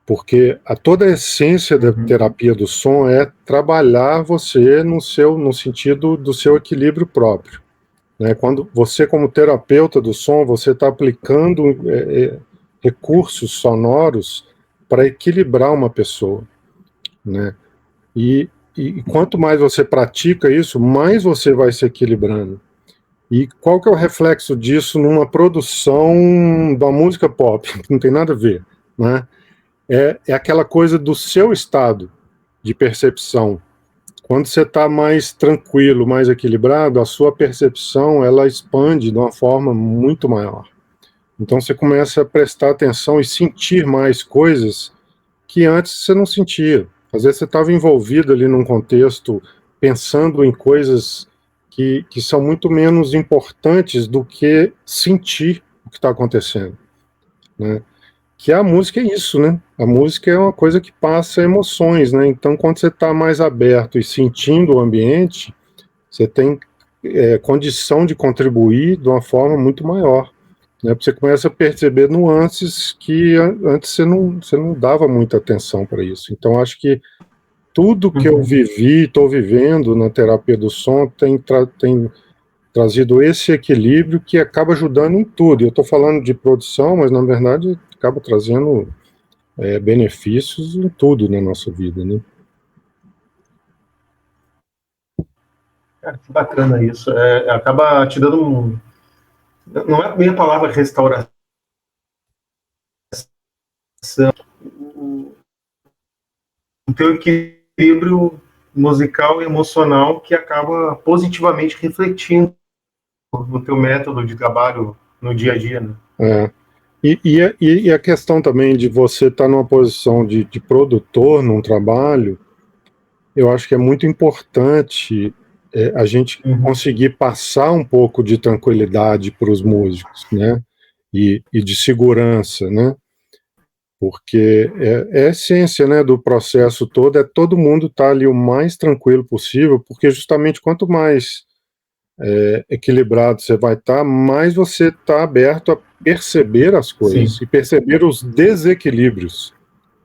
Porque toda a essência da terapia do som é trabalhar você no sentido do seu equilíbrio próprio. Né? Quando você, como terapeuta do som, você está aplicando recursos sonoros para equilibrar uma pessoa. Né? E quanto mais você pratica isso, mais você vai se equilibrando. E qual que é o reflexo disso numa produção da música pop? Não tem nada a ver, né? É aquela coisa do seu estado de percepção. Quando você está mais tranquilo, mais equilibrado, a sua percepção ela expande de uma forma muito maior. Então você começa a prestar atenção e sentir mais coisas que antes você não sentia. Às vezes você estava envolvido ali num contexto, pensando em coisas que são muito menos importantes do que sentir o que está acontecendo, né? Que a música é isso, né? A música é uma coisa que passa emoções, né? Então, quando você está mais aberto e sentindo o ambiente, você tem condição de contribuir de uma forma muito maior, né? Você começa a perceber nuances que antes você não dava muita atenção para isso. Então, acho que tudo que eu vivi, estou vivendo na terapia do som tem trazido esse equilíbrio que acaba ajudando em tudo. Eu estou falando de produção, mas na verdade acaba trazendo benefícios em tudo na nossa vida, né? Cara, que bacana isso. Acaba te dando não é bem a palavra restauração, o teu equilíbrio musical e emocional que acaba positivamente refletindo no teu método de trabalho no dia a dia, né? E a questão também de você estar numa posição de produtor num trabalho, eu acho que é muito importante a gente conseguir passar um pouco de tranquilidade para os músicos, né? E de segurança, né? porque é a essência, né, do processo todo, é todo mundo estar ali o mais tranquilo possível, porque justamente quanto mais equilibrado você vai estar, mais você está aberto a perceber as Sim. coisas e perceber os desequilíbrios,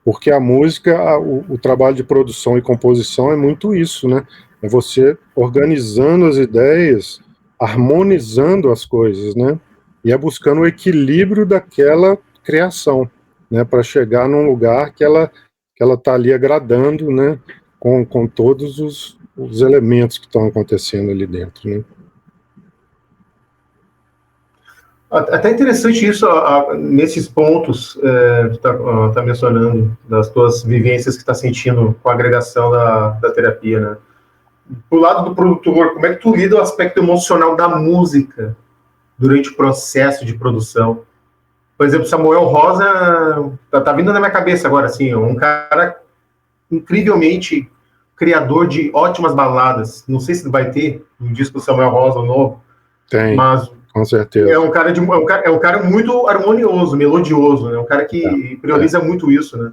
porque a música, o trabalho de produção e composição é muito isso, né? É você organizando as ideias, harmonizando as coisas, né? E é buscando o equilíbrio daquela criação, né? Para chegar num lugar que ela está ali agradando, né? Com todos os elementos que estão acontecendo ali dentro, né? Até interessante isso, nesses pontos que está mencionando, das tuas vivências que está sentindo com a agregação da terapia, né? Pro lado do produtor, como é que tu lida o aspecto emocional da música durante o processo de produção? Por exemplo, Samuel Rosa tá vindo na minha cabeça agora, assim, um cara incrivelmente criador de ótimas baladas. Não sei se vai ter um disco do Samuel Rosa novo, Tem, mas com certeza. é um cara muito harmonioso, melodioso, né? Um cara que prioriza muito isso, né?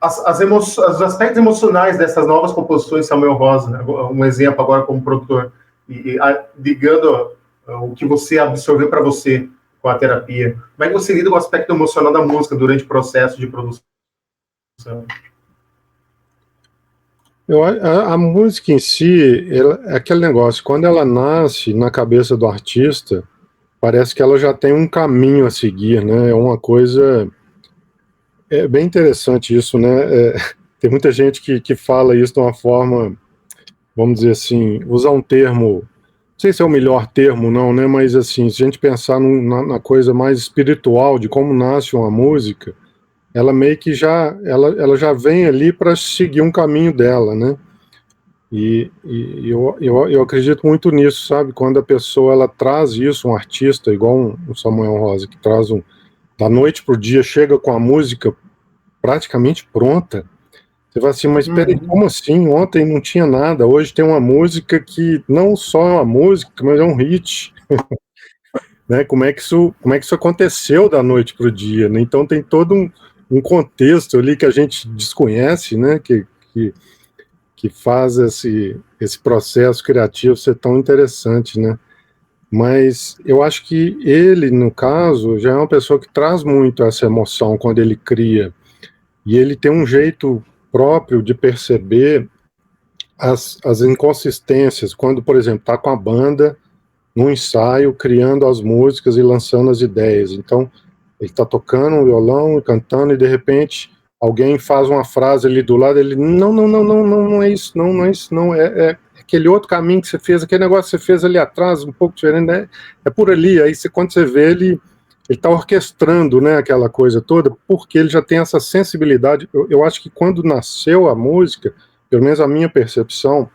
Os aspectos emocionais dessas novas composições, Samuel Rosa, né? Um exemplo agora como produtor, ligando o que você absorveu para você com a terapia. Como é que você lida com o aspecto emocional da música durante o processo de produção? A música em si, é aquele negócio, quando ela nasce na cabeça do artista, parece que ela já tem um caminho a seguir, né? É uma coisa. É bem interessante isso, né? Tem muita gente que fala isso de uma forma, vamos dizer assim, usar um termo, não sei se é o melhor termo, não, né? Mas assim, se a gente pensar na coisa mais espiritual de como nasce uma música, ela meio que ela já vem ali para seguir um caminho dela, né? E eu acredito muito nisso, sabe? Quando a pessoa ela traz isso, um artista igual um Samuel Rosa, que traz da noite pro dia, chega com a música praticamente pronta, você vai assim, mas peraí, como assim? Ontem não tinha nada, hoje tem uma música que não só é uma música, mas é um hit. Né? Como é que isso aconteceu da noite pro dia, né? Então tem todo um contexto ali que a gente desconhece, né? Que faz esse processo criativo ser tão interessante, né? Mas eu acho que ele, no caso, já é uma pessoa que traz muito essa emoção quando ele cria. E ele tem um jeito próprio de perceber as inconsistências. Quando, por exemplo, está com a banda no ensaio, criando as músicas e lançando as ideias. Então, ele está tocando um violão e cantando, e de repente alguém faz uma frase ali do lado, ele, não é isso, não é isso, não, é aquele outro caminho que você fez, aquele negócio que você fez ali atrás, um pouco diferente, né? É por ali, aí quando você vê ele está orquestrando, né, aquela coisa toda, porque ele já tem essa sensibilidade. Eu acho que quando nasceu a música, pelo menos a minha percepção,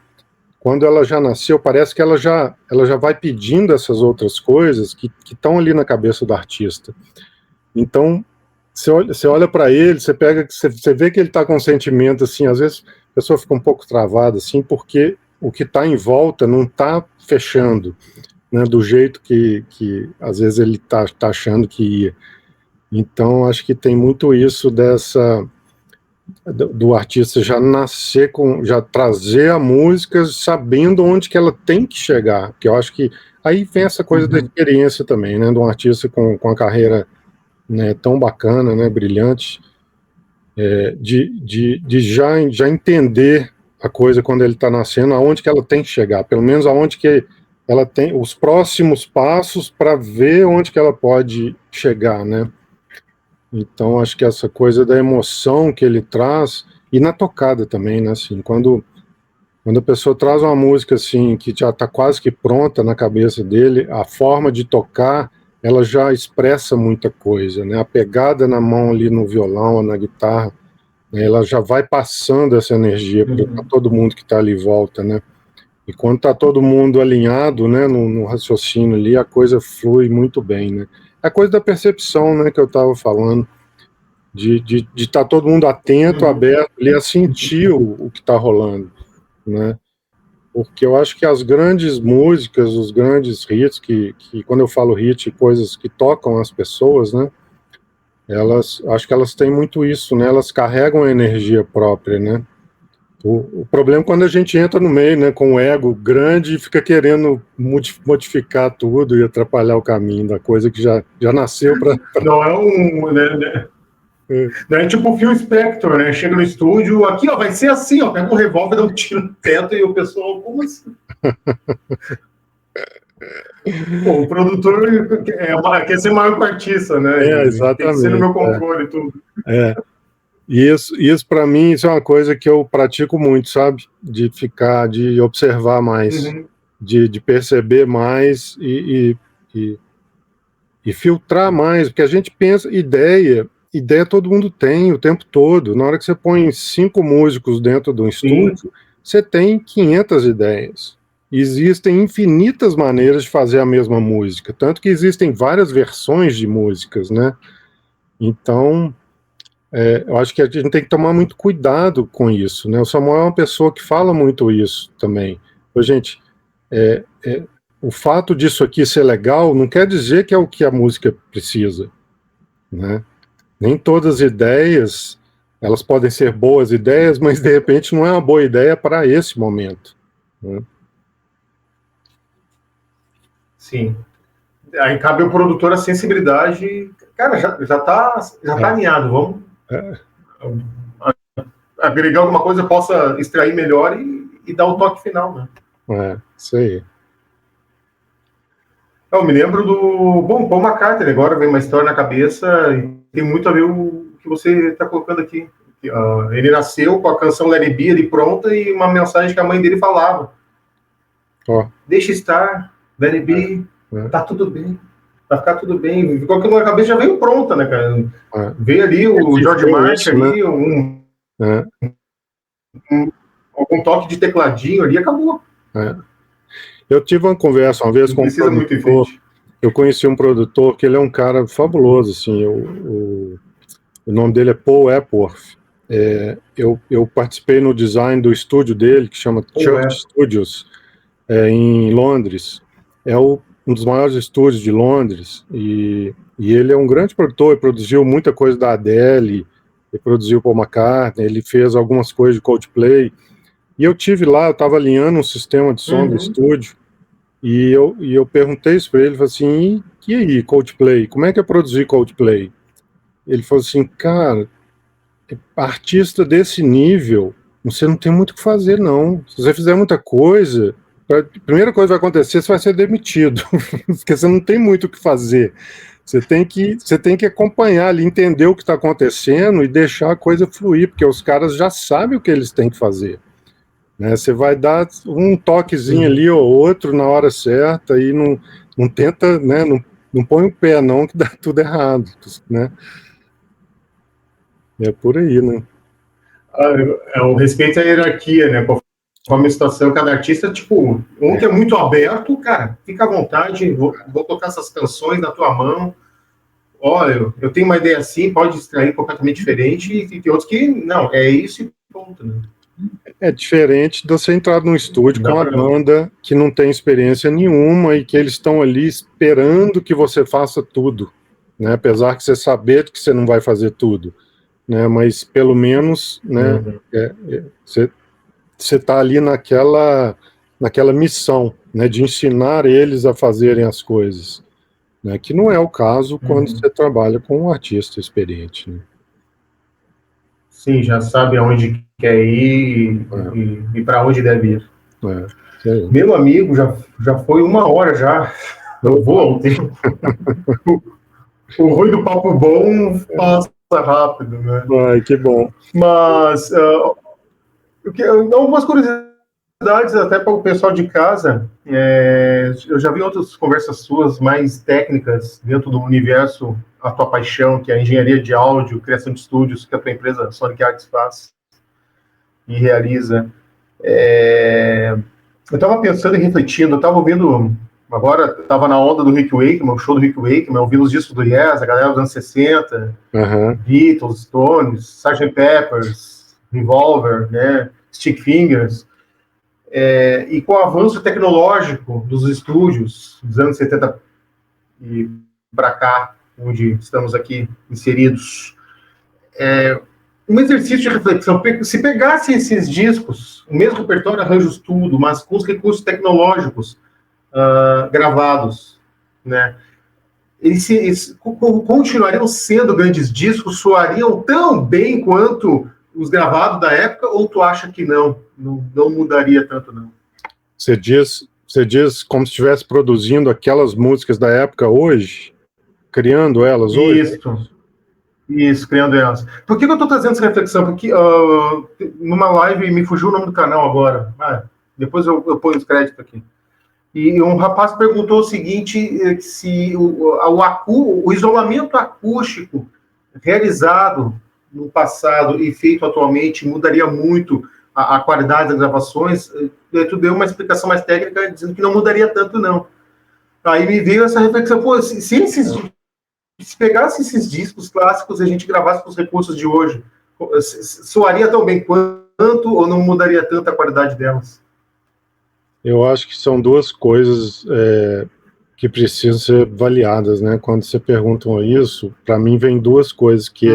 quando ela já nasceu, parece que ela já vai pedindo essas outras coisas que estão ali na cabeça do artista. Então, você olha para ele, você vê que ele está com um sentimento assim, às vezes a pessoa fica um pouco travada assim, porque o que está em volta não está fechando, né, do jeito que às vezes ele está achando que ia. Então, acho que tem muito isso do artista já nascer já trazer a música sabendo onde que ela tem que chegar, que eu acho que aí vem essa coisa da experiência também, né, de um artista com a carreira, né, tão bacana, né, brilhante, de já entender a coisa quando ele está nascendo, aonde que ela tem que chegar, pelo menos aonde que ela tem os próximos passos para ver onde que ela pode chegar, né. Então, acho que essa coisa da emoção que ele traz, e na tocada também, né, assim, quando a pessoa traz uma música, assim, que já está quase que pronta na cabeça dele, a forma de tocar, ela já expressa muita coisa, né, a pegada na mão ali no violão ou na guitarra, né, ela já vai passando essa energia para todo mundo que está ali em volta, né, e quando está todo mundo alinhado, né, no raciocínio ali, a coisa flui muito bem, né. A coisa da percepção, né, que eu estava falando, de estar todo mundo atento, aberto ali a sentir o que está rolando, né? Porque eu acho que as grandes músicas, os grandes hits, que quando eu falo hit, coisas que tocam as pessoas, né? acho que elas têm muito isso, né? Elas carregam a energia própria, né? O problema é quando a gente entra no meio, né, com o ego grande e fica querendo modificar tudo e atrapalhar o caminho da coisa que já nasceu para. Não é um. Né? Não é tipo o Phil Spector, né? Chega no estúdio, aqui, ó, vai ser assim, ó, pega um revólver, dá um tiro no teto e o pessoal, como assim? Pô, o produtor quer ser maior que o artista, né? Exatamente. Tem que ser no meu controle e tudo. E isso para mim, isso é uma coisa que eu pratico muito, sabe? De observar mais, de perceber mais e filtrar mais, porque a gente pensa, ideia todo mundo tem o tempo todo. Na hora que você põe 5 músicos dentro de um estúdio, você tem 500 ideias. Existem infinitas maneiras de fazer a mesma música, tanto que existem várias versões de músicas, né? Então, eu acho que a gente tem que tomar muito cuidado com isso, né? O Samuel é uma pessoa que fala muito isso também. Gente, o fato disso aqui ser legal não quer dizer que é o que a música precisa, né? Nem todas as ideias, elas podem ser boas ideias, mas de repente não é uma boa ideia para esse momento, né? Sim. Aí cabe ao produtor a sensibilidade. Cara, já tá alinhado. Vamos agregar alguma coisa que possa extrair melhor e dar o toque final, né? Isso aí. Eu me lembro do Paul McCartney, agora vem uma história na cabeça e tem muito a ver o que você está colocando aqui. Ele nasceu com a canção Let It Be ali pronta e uma mensagem que a mãe dele falava. Deixa estar, Let It Be, tá tudo bem, vai ficar tudo bem. Ficou que na cabeça já veio pronta, né, cara? Veio ali o George Martin ali, algum toque de tecladinho ali, acabou. Eu tive uma conversa uma vez com um produtor. Eu conheci um produtor que ele é um cara fabuloso, assim. O nome dele é Paul Epworth. Eu participei no design do estúdio dele, que chama Church Studios, em Londres. Um dos maiores estúdios de Londres. E ele é um grande produtor. Ele produziu muita coisa da Adele, ele produziu Paul McCartney, ele fez algumas coisas de Coldplay. E eu tive lá, eu estava alinhando um sistema de som do estúdio, e eu perguntei isso para ele, falei assim, e aí, Coldplay, como é que é produzir Coldplay? Ele falou assim, cara, artista desse nível, você não tem muito o que fazer, não. Se você fizer muita coisa, a primeira coisa que vai acontecer, você vai ser demitido, porque você não tem muito o que fazer. Você tem que acompanhar ali, entender o que está acontecendo e deixar a coisa fluir, porque os caras já sabem o que eles têm que fazer. Né, você vai dar um toquezinho ali ou outro na hora certa e não tenta, né, não põe o pé não, que dá tudo errado, né? É por aí, né? O respeito à hierarquia, né? Conforme a situação, cada artista, tipo, que é muito aberto, cara, fica à vontade, vou tocar essas canções na tua mão. Olha, eu tenho uma ideia assim, pode extrair completamente diferente, e tem outros que, não, é isso e ponto, né? É diferente de você entrar num estúdio com uma banda que não tem experiência nenhuma e que eles estão ali esperando que você faça tudo, né? Apesar que você saber que você não vai fazer tudo, né? Mas pelo menos, né? Você está ali naquela missão, né? De ensinar eles a fazerem as coisas, né? Que não é o caso quando você trabalha com um artista experiente, né? Sim, já sabe aonde quer ir e para onde deve ir. Meu amigo, já foi 1 hora já. Eu vou ao tempo. O ruim do papo bom passa rápido, né? Ai, que bom. Mas algumas curiosidades até para o pessoal de casa. Eu já vi outras conversas suas mais técnicas dentro do universo, a tua paixão, que é a engenharia de áudio, criação de estúdios, que a tua empresa Sonic Arts faz e realiza. Eu estava pensando e refletindo, eu estava ouvindo, agora estava na onda do Rick Wakeman, o show do Rick Wakeman, ouvindo os discos do Yes, a galera dos anos 60, Beatles, Stones, Sgt. Peppers, Revolver, né, Stick Fingers, e com o avanço tecnológico dos estúdios dos anos 70 e para cá, onde estamos aqui inseridos. Um exercício de reflexão, se pegasse esses discos, o mesmo repertório, arranjos tudo, mas com os recursos tecnológicos gravados, né? Eles continuariam sendo grandes discos, soariam tão bem quanto os gravados da época, ou tu acha que não mudaria tanto, não? Você diz como se estivesse produzindo aquelas músicas da época hoje, criando elas hoje? Isso, criando elas. Por que eu estou trazendo essa reflexão? Porque numa live, me fugiu o nome do canal agora, depois eu ponho os créditos aqui. E um rapaz perguntou o seguinte, se o isolamento acústico realizado no passado e feito atualmente mudaria muito a qualidade das gravações. Tu deu uma explicação mais técnica dizendo que não mudaria tanto, não. Aí me veio essa reflexão, se pegasse esses discos clássicos e a gente gravasse com os recursos de hoje, soaria tão bem quanto ou não mudaria tanto a qualidade delas? Eu acho que são duas coisas que precisam ser avaliadas, né? Quando você pergunta isso, para mim vem duas coisas, que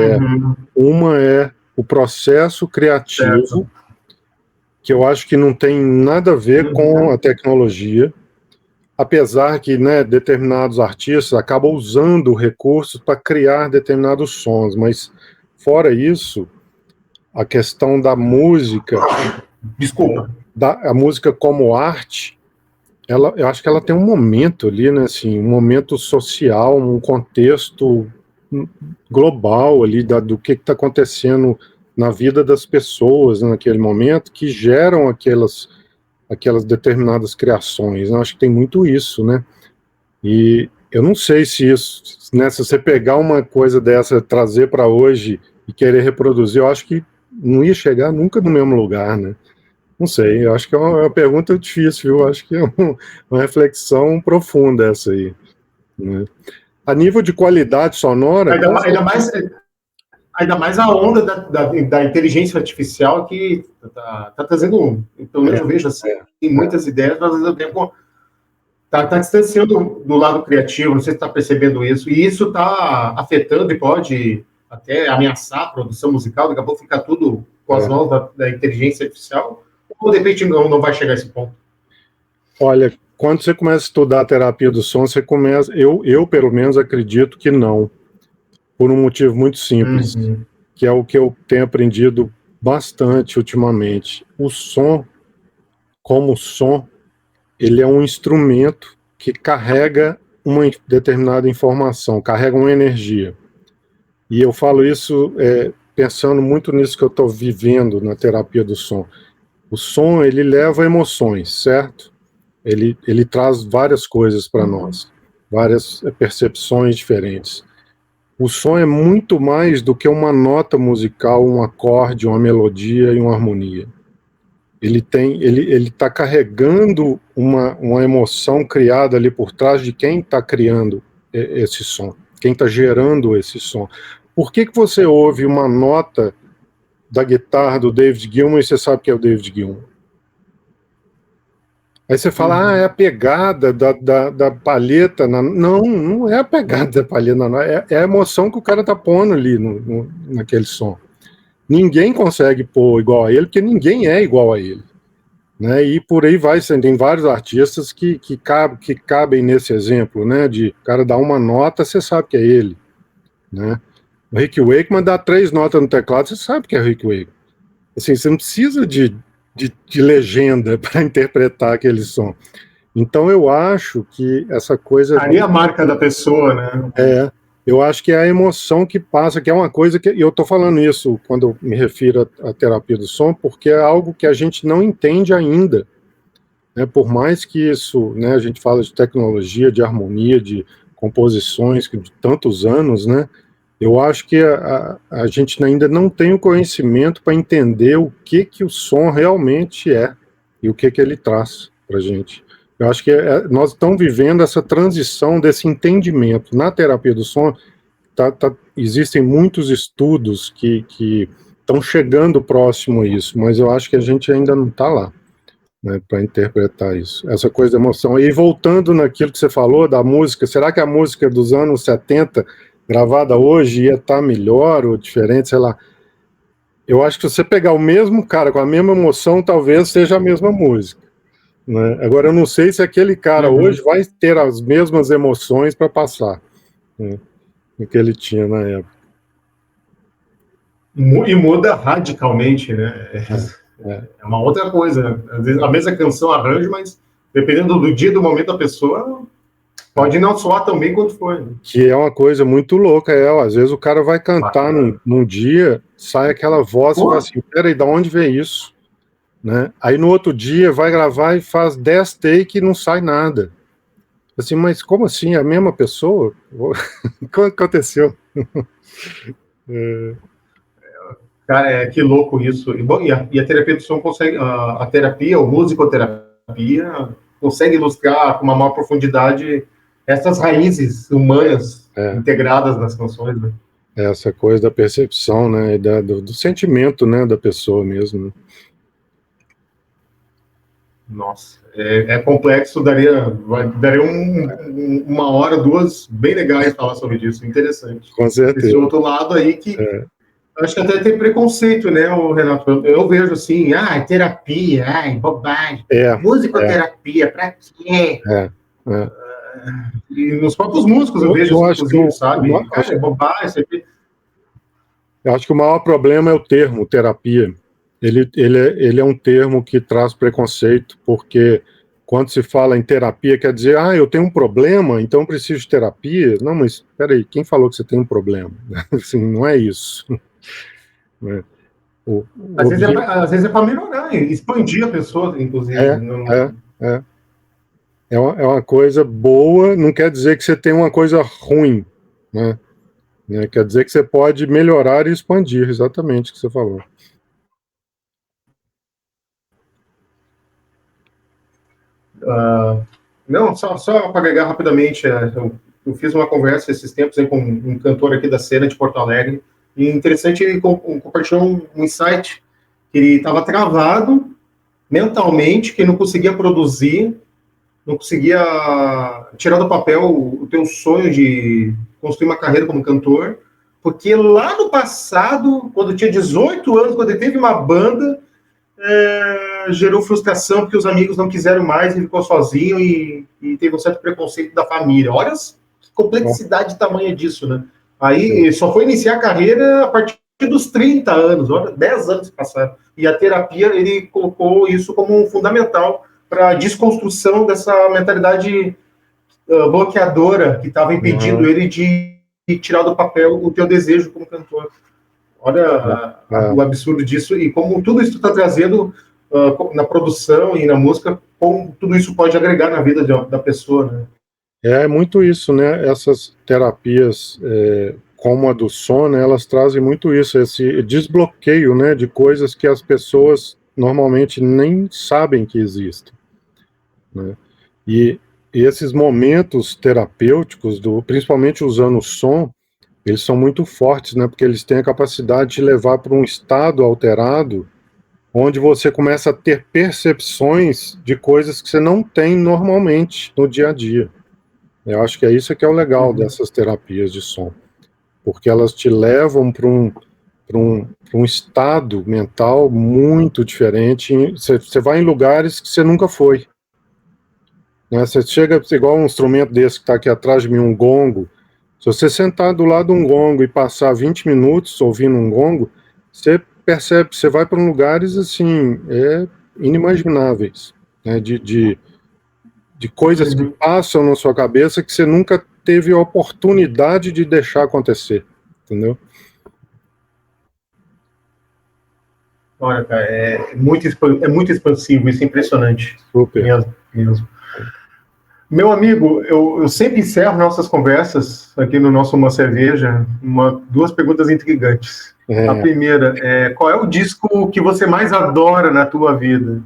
uma é o processo criativo, certo, que eu acho que não tem nada a ver com a tecnologia, apesar que, né, determinados artistas acabam usando recursos para criar determinados sons, mas fora isso, a questão da música... Desculpa. A música como arte, eu acho que ela tem um momento ali, né, assim, um momento social, um contexto global ali do que está acontecendo na vida das pessoas naquele momento, que geram aquelas determinadas criações. Eu acho que tem muito isso, né? E eu não sei se isso, né, se você pegar uma coisa dessa, trazer para hoje e querer reproduzir, eu acho que não ia chegar nunca no mesmo lugar, né? Não sei, eu acho que é uma pergunta difícil, eu acho que é uma reflexão profunda essa aí, né? A nível de qualidade sonora... Ainda mais a onda da inteligência artificial que está trazendo, pelo menos eu vejo assim, muitas ideias, mas ao mesmo tempo está distanciando do lado criativo, não sei se está percebendo isso, e isso está afetando e pode até ameaçar a produção musical, daqui a pouco ficar tudo com as mãos da inteligência artificial, ou de repente não vai chegar a esse ponto? Olha, quando você começa a estudar a terapia do som, você começa, eu pelo menos acredito que não, por um motivo muito simples, que é o que eu tenho aprendido bastante ultimamente. O som, como som, ele é um instrumento que carrega uma determinada informação, carrega uma energia. E eu falo isso pensando muito nisso que eu estou vivendo na terapia do som. O som, ele leva emoções, certo? Ele traz várias coisas para nós, várias percepções diferentes. O som é muito mais do que uma nota musical, um acorde, uma melodia e uma harmonia. Ele está carregando uma emoção criada ali por trás de quem está criando esse som, quem está gerando esse som. Por que você ouve uma nota da guitarra do David Gilmour e você sabe que é o David Gilmour? Aí você fala, é a pegada da palheta. Não é a pegada da palheta, não. É a emoção que o cara tá pondo ali naquele som. Ninguém consegue pôr igual a ele, porque ninguém é igual a ele, né? E por aí vai, tem vários artistas que cabem nesse exemplo, né? De o cara dar uma nota, você sabe que é ele, né? O Rick Wakeman dá 3 notas no teclado, você sabe que é o Rick Wakeman. Assim, você não precisa de legenda para interpretar aquele som. Então eu acho que essa coisa... Aí é a marca da pessoa, né? Eu acho que é a emoção que passa, que é uma coisa que... E eu estou falando isso quando eu me refiro à terapia do som, porque é algo que a gente não entende ainda, né? Por mais que isso, né, a gente fala de tecnologia, de harmonia, de composições de tantos anos, né? Eu acho que a gente ainda não tem o conhecimento para entender o que o som realmente é e o que ele traz para a gente. Eu acho que nós estamos vivendo essa transição desse entendimento. Na terapia do som, existem muitos estudos que estão chegando próximo a isso, mas eu acho que a gente ainda não está lá, né, para interpretar isso. Essa coisa da emoção. E voltando naquilo que você falou da música, será que a música dos anos 70 gravada hoje ia estar melhor ou diferente, sei lá. Eu acho que se você pegar o mesmo cara com a mesma emoção, talvez seja a mesma música, né? Agora, eu não sei se aquele cara hoje vai ter as mesmas emoções para passar, né, que ele tinha na época. E muda radicalmente, né? É uma outra coisa. Às vezes a mesma canção arranjo, mas dependendo do dia, do momento da pessoa, pode não soar tão bem quanto foi. Né? Que é uma coisa muito louca. Às vezes o cara vai cantar num dia, sai aquela voz e fala assim, peraí, da onde veio isso? Né? Aí no outro dia vai gravar e faz 10 takes e não sai nada. Assim, mas como assim? É a mesma pessoa? O que aconteceu? Cara, que louco isso. E, bom, e a terapia do som consegue, a terapia, ou musicoterapia, consegue ilustrar com uma maior profundidade essas raízes humanas integradas nas canções. Né? Essa coisa da percepção, né, e do sentimento, né, da pessoa mesmo. Nossa, é complexo, daria uma hora, duas, bem legais falar sobre isso, interessante. Com certeza. Esse outro lado aí que acho que até tem preconceito, né, Renato? Eu vejo assim, terapia, bobagem, musicoterapia, pra quê? E nos próprios músicos eu vejo isso, inclusive, sabe? Cara, é bobagem. Eu acho que o maior problema é o termo terapia. Ele é um termo que traz preconceito, porque quando se fala em terapia, quer dizer, eu tenho um problema, então preciso de terapia. Não, mas espera aí, quem falou que você tem um problema? Assim, não é isso. Às vezes é para melhorar, expandir a pessoa, inclusive. É uma coisa boa, não quer dizer que você tem uma coisa ruim, né? Quer dizer que você pode melhorar e expandir, exatamente o que você falou. Não, só para agregar rapidamente, eu fiz uma conversa esses tempos aí com um cantor aqui da cena de Porto Alegre, e interessante, ele compartilhou um insight, que ele estava travado mentalmente, que não conseguia produzir, não conseguia tirar do papel o teu sonho de construir uma carreira como cantor, porque lá no passado, quando tinha 18 anos, quando ele teve uma banda, gerou frustração porque os amigos não quiseram mais, ele ficou sozinho e teve um certo preconceito da família. Olha a complexidade tamanha disso, né? Aí só foi iniciar a carreira a partir dos 30 anos, olha, 10 anos passaram. E a terapia, ele colocou isso como um fundamental para a desconstrução dessa mentalidade bloqueadora que estava impedindo ele de tirar do papel o teu desejo como cantor. Olha o absurdo disso e como tudo isso está trazendo na produção e na música, como tudo isso pode agregar na vida da pessoa, né? É muito isso, né? Essas terapias, como a do som, né, elas trazem muito isso, esse desbloqueio, né, de coisas que as pessoas normalmente nem sabem que existem, né? E esses momentos terapêuticos, principalmente usando o som, eles são muito fortes, né? Porque eles têm a capacidade de levar para um estado alterado, onde você começa a ter percepções de coisas que você não tem normalmente no dia a dia. Eu acho que é isso que é o legal dessas terapias de som, porque elas te levam para um estado mental muito diferente. Você vai em lugares que você nunca foi. Né? Você chega igual um instrumento desse que está aqui atrás de mim, um gongo. Se você sentar do lado de um gongo e passar 20 minutos ouvindo um gongo, você percebe, você vai para lugares assim, inimagináveis, né? De coisas que passam na sua cabeça que você nunca teve a oportunidade de deixar acontecer, entendeu? Olha, cara, é muito expansivo, isso é impressionante. Super. Mesmo. Meu amigo, eu sempre encerro nossas conversas aqui no nosso Uma Cerveja, duas perguntas intrigantes. A primeira é, qual é o disco que você mais adora na tua vida?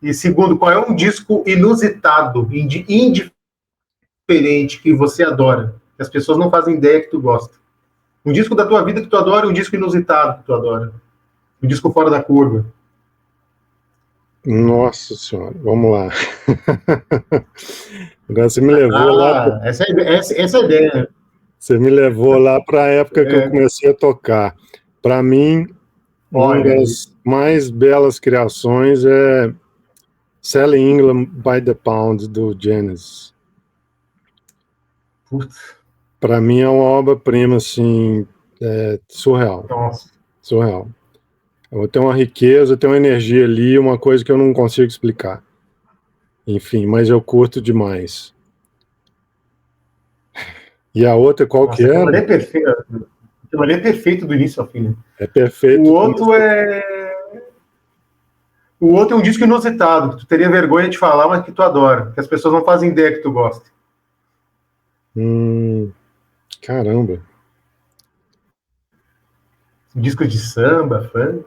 E segundo, qual é um disco inusitado, indiferente, que você adora? Que as pessoas não fazem ideia que tu gosta. Um disco da tua vida que tu adora e um disco inusitado que tu adora. Um disco fora da curva. Nossa senhora, vamos lá. Agora você me levou lá. Essa é a ideia. Você me levou lá para a época que eu comecei a tocar. Para mim, uma das mais belas criações é Selling England by the Pound, do Genesis. Para mim é uma obra-prima, assim, surreal. Nossa. Surreal. Tem uma riqueza, tem uma energia ali, uma coisa que eu não consigo explicar. Enfim, mas eu curto demais. E a outra, qual que é? Aquilo ali é perfeito do início ao fim. Né? É perfeito. O outro é um disco inusitado, que tu teria vergonha de falar, mas que tu adora. Que as pessoas não fazem ideia que tu gosta. Caramba. Um disco de samba, funk,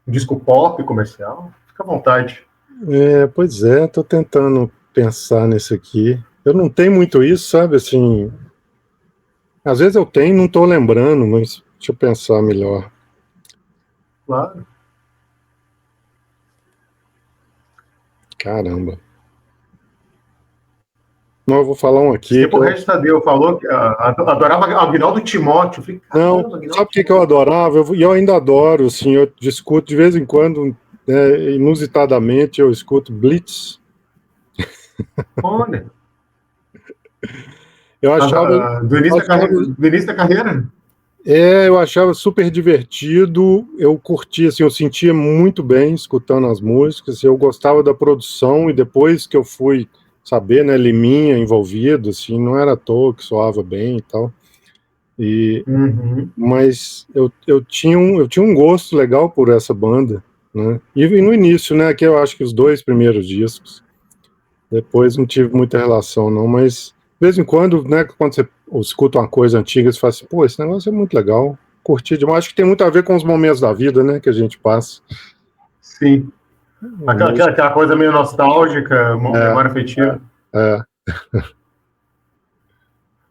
um disco pop comercial. Fica à vontade. Pois é, tô tentando pensar nisso aqui. Eu não tenho muito isso, sabe, assim... Às vezes eu tenho, não tô lembrando, mas deixa eu pensar melhor. Claro. Caramba. Não, eu vou falar um aqui. O Regis Tadeu falou que adorava Aguinaldo Timóteo. Falei, não, sabe o que eu adorava? E eu ainda adoro, assim, eu escuto de vez em quando, inusitadamente, eu escuto Blitz. Olha. Eu achava... Do início da carreira? Eu achava super divertido, eu curtia, assim, eu sentia muito bem escutando as músicas, eu gostava da produção, e depois que eu fui saber, né, Liminha envolvido, assim, não era à toa que soava bem e tal, mas eu tinha um gosto legal por essa banda, né, e no início, né, que eu acho que os 2 primeiros discos, depois não tive muita relação não, mas de vez em quando, né, quando você escuta uma coisa antiga, você fala assim, pô, esse negócio é muito legal, curti demais, acho que tem muito a ver com os momentos da vida, né, que a gente passa. Sim. Aquela coisa meio nostálgica, memória afetiva.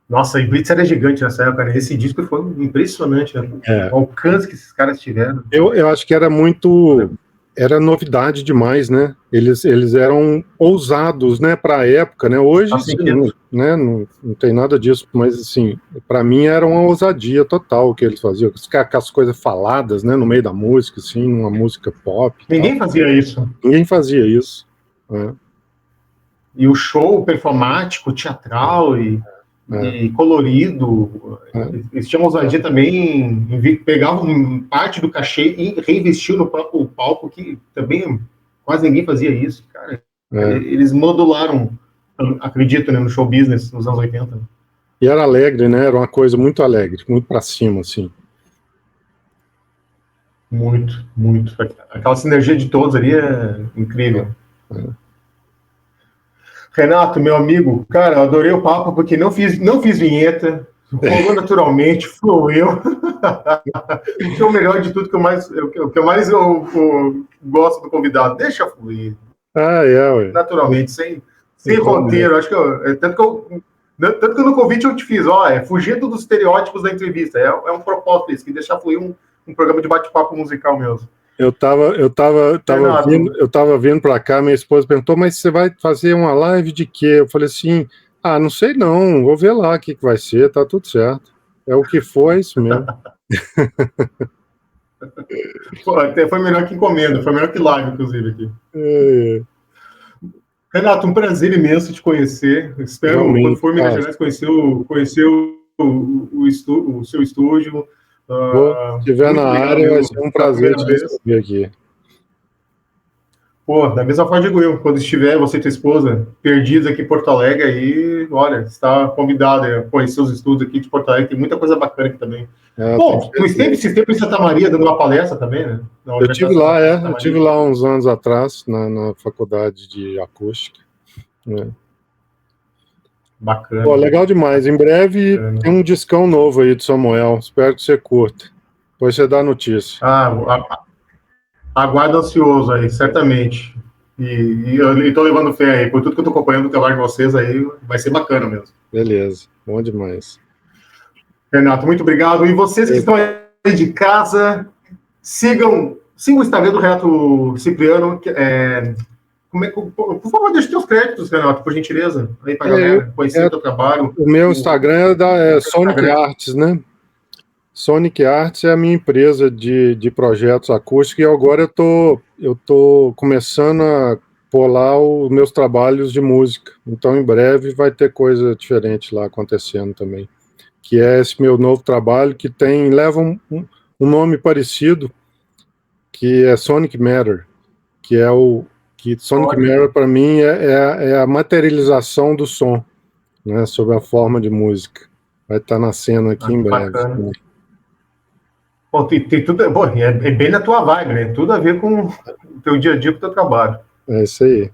Nossa, e Blitz era gigante nessa época, né? Esse disco foi impressionante, né? O alcance que esses caras tiveram. Eu acho que era muito... Era novidade demais, né? Eles eram ousados, né, para a época, né? Hoje, né, não tem nada disso, mas assim, para mim era uma ousadia total o que eles faziam, as coisas faladas, né, no meio da música, assim, numa música pop. Ninguém fazia isso. Ninguém fazia isso. E o show performático, teatral e colorido. Eles tinham ousadia também, pegavam parte do cachê e reinvestiam no próprio palco, que também quase ninguém fazia isso, cara. Eles modularam, acredito, né, no show business nos anos 80. E era alegre, né? Era uma coisa muito alegre, muito pra cima, assim. Muito, muito. Aquela sinergia de todos ali é incrível. Renato, meu amigo, cara, eu adorei o papo porque não fiz vinheta, rolou naturalmente, fluiu. Que é o melhor de tudo, que eu mais gosto do convidado. Deixa fluir. Ué. Naturalmente, sem roteiro. Acho que tanto que no convite eu te fiz, fugindo dos estereótipos da entrevista. É um propósito isso, que deixar fluir um programa de bate-papo musical mesmo. Eu tava vindo para cá, minha esposa perguntou, mas você vai fazer uma live de quê? Eu falei assim, não sei não, vou ver lá o que vai ser, tá tudo certo. É o que for, é isso mesmo. Até foi melhor que encomenda, foi melhor que live, inclusive, aqui. Renato, um prazer imenso te conhecer. Espero, quando for Minas Gerais, conhecer o seu estúdio. Se estiver na área, vai ser um prazer te receber aqui. Pô, da mesma forma digo eu, quando estiver, você e tua esposa, perdidos aqui em Porto Alegre, aí, olha, está convidado a conhecer os estúdios aqui de Porto Alegre, tem muita coisa bacana aqui também. Bom, tu esteve esse tempo em Santa Maria dando uma palestra também, né? Eu tive lá uns anos atrás, na faculdade de acústica. Bacana. Pô, legal demais. Em breve tem um discão novo aí do Samuel. Espero que você curta. Depois você dá a notícia. Aguardo ansioso aí, certamente. E eu estou levando fé aí. Por tudo que eu estou acompanhando o trabalho de vocês aí, vai ser bacana mesmo. Beleza. Bom demais. Renato, muito obrigado. E vocês que estão aí de casa, sigam o Instagram do Renato Cipriano, Por favor, deixe teus créditos, Renato, por gentileza, aí pra galera conhecer o teu trabalho. O meu Instagram é Sonic Arts, né? Sonic Arts é a minha empresa de projetos acústicos e agora eu tô começando a pôr lá os meus trabalhos de música. Então, em breve, vai ter coisa diferente lá acontecendo também. Que é esse meu novo trabalho que leva um nome parecido, que é Sonic Matter, que Sonic Matter, para mim, é a materialização do som, né, sob a forma de música. Vai estar nascendo aqui em breve. Bacana. Bom, tem tudo, bom, é bem na tua vibe, né? Tudo a ver com o teu dia a dia, com o teu trabalho. É isso aí.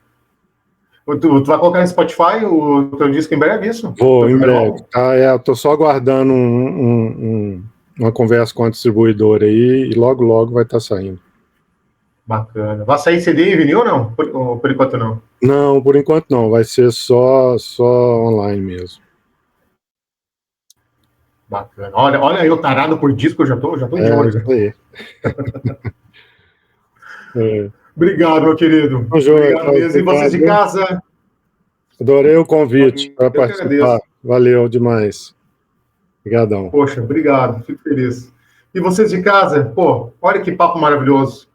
Tu vai colocar no Spotify o teu disco em breve, isso? Vou, em breve. Eu tô só aguardando uma conversa com a distribuidora aí e logo vai estar saindo. Bacana. Vai sair CD e vinil ou não? Por enquanto não? Não, por enquanto não. Vai ser só online mesmo. Bacana. Olha eu tarado por disco, eu já tô de olho. Isso aí. Obrigado, meu querido. Obrigado mesmo. E vocês de casa? Adorei o convite para participar. Valeu demais. Obrigadão. Poxa, obrigado. Fico feliz. E vocês de casa? Pô, olha que papo maravilhoso.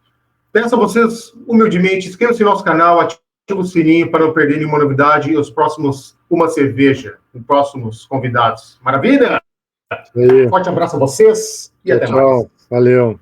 Peço a vocês, humildemente, inscrevam-se no nosso canal, ativem o sininho para não perder nenhuma novidade e os próximos Uma Cerveja, os próximos convidados. Maravilha? Forte abraço a vocês e até mais. Tchau. Valeu.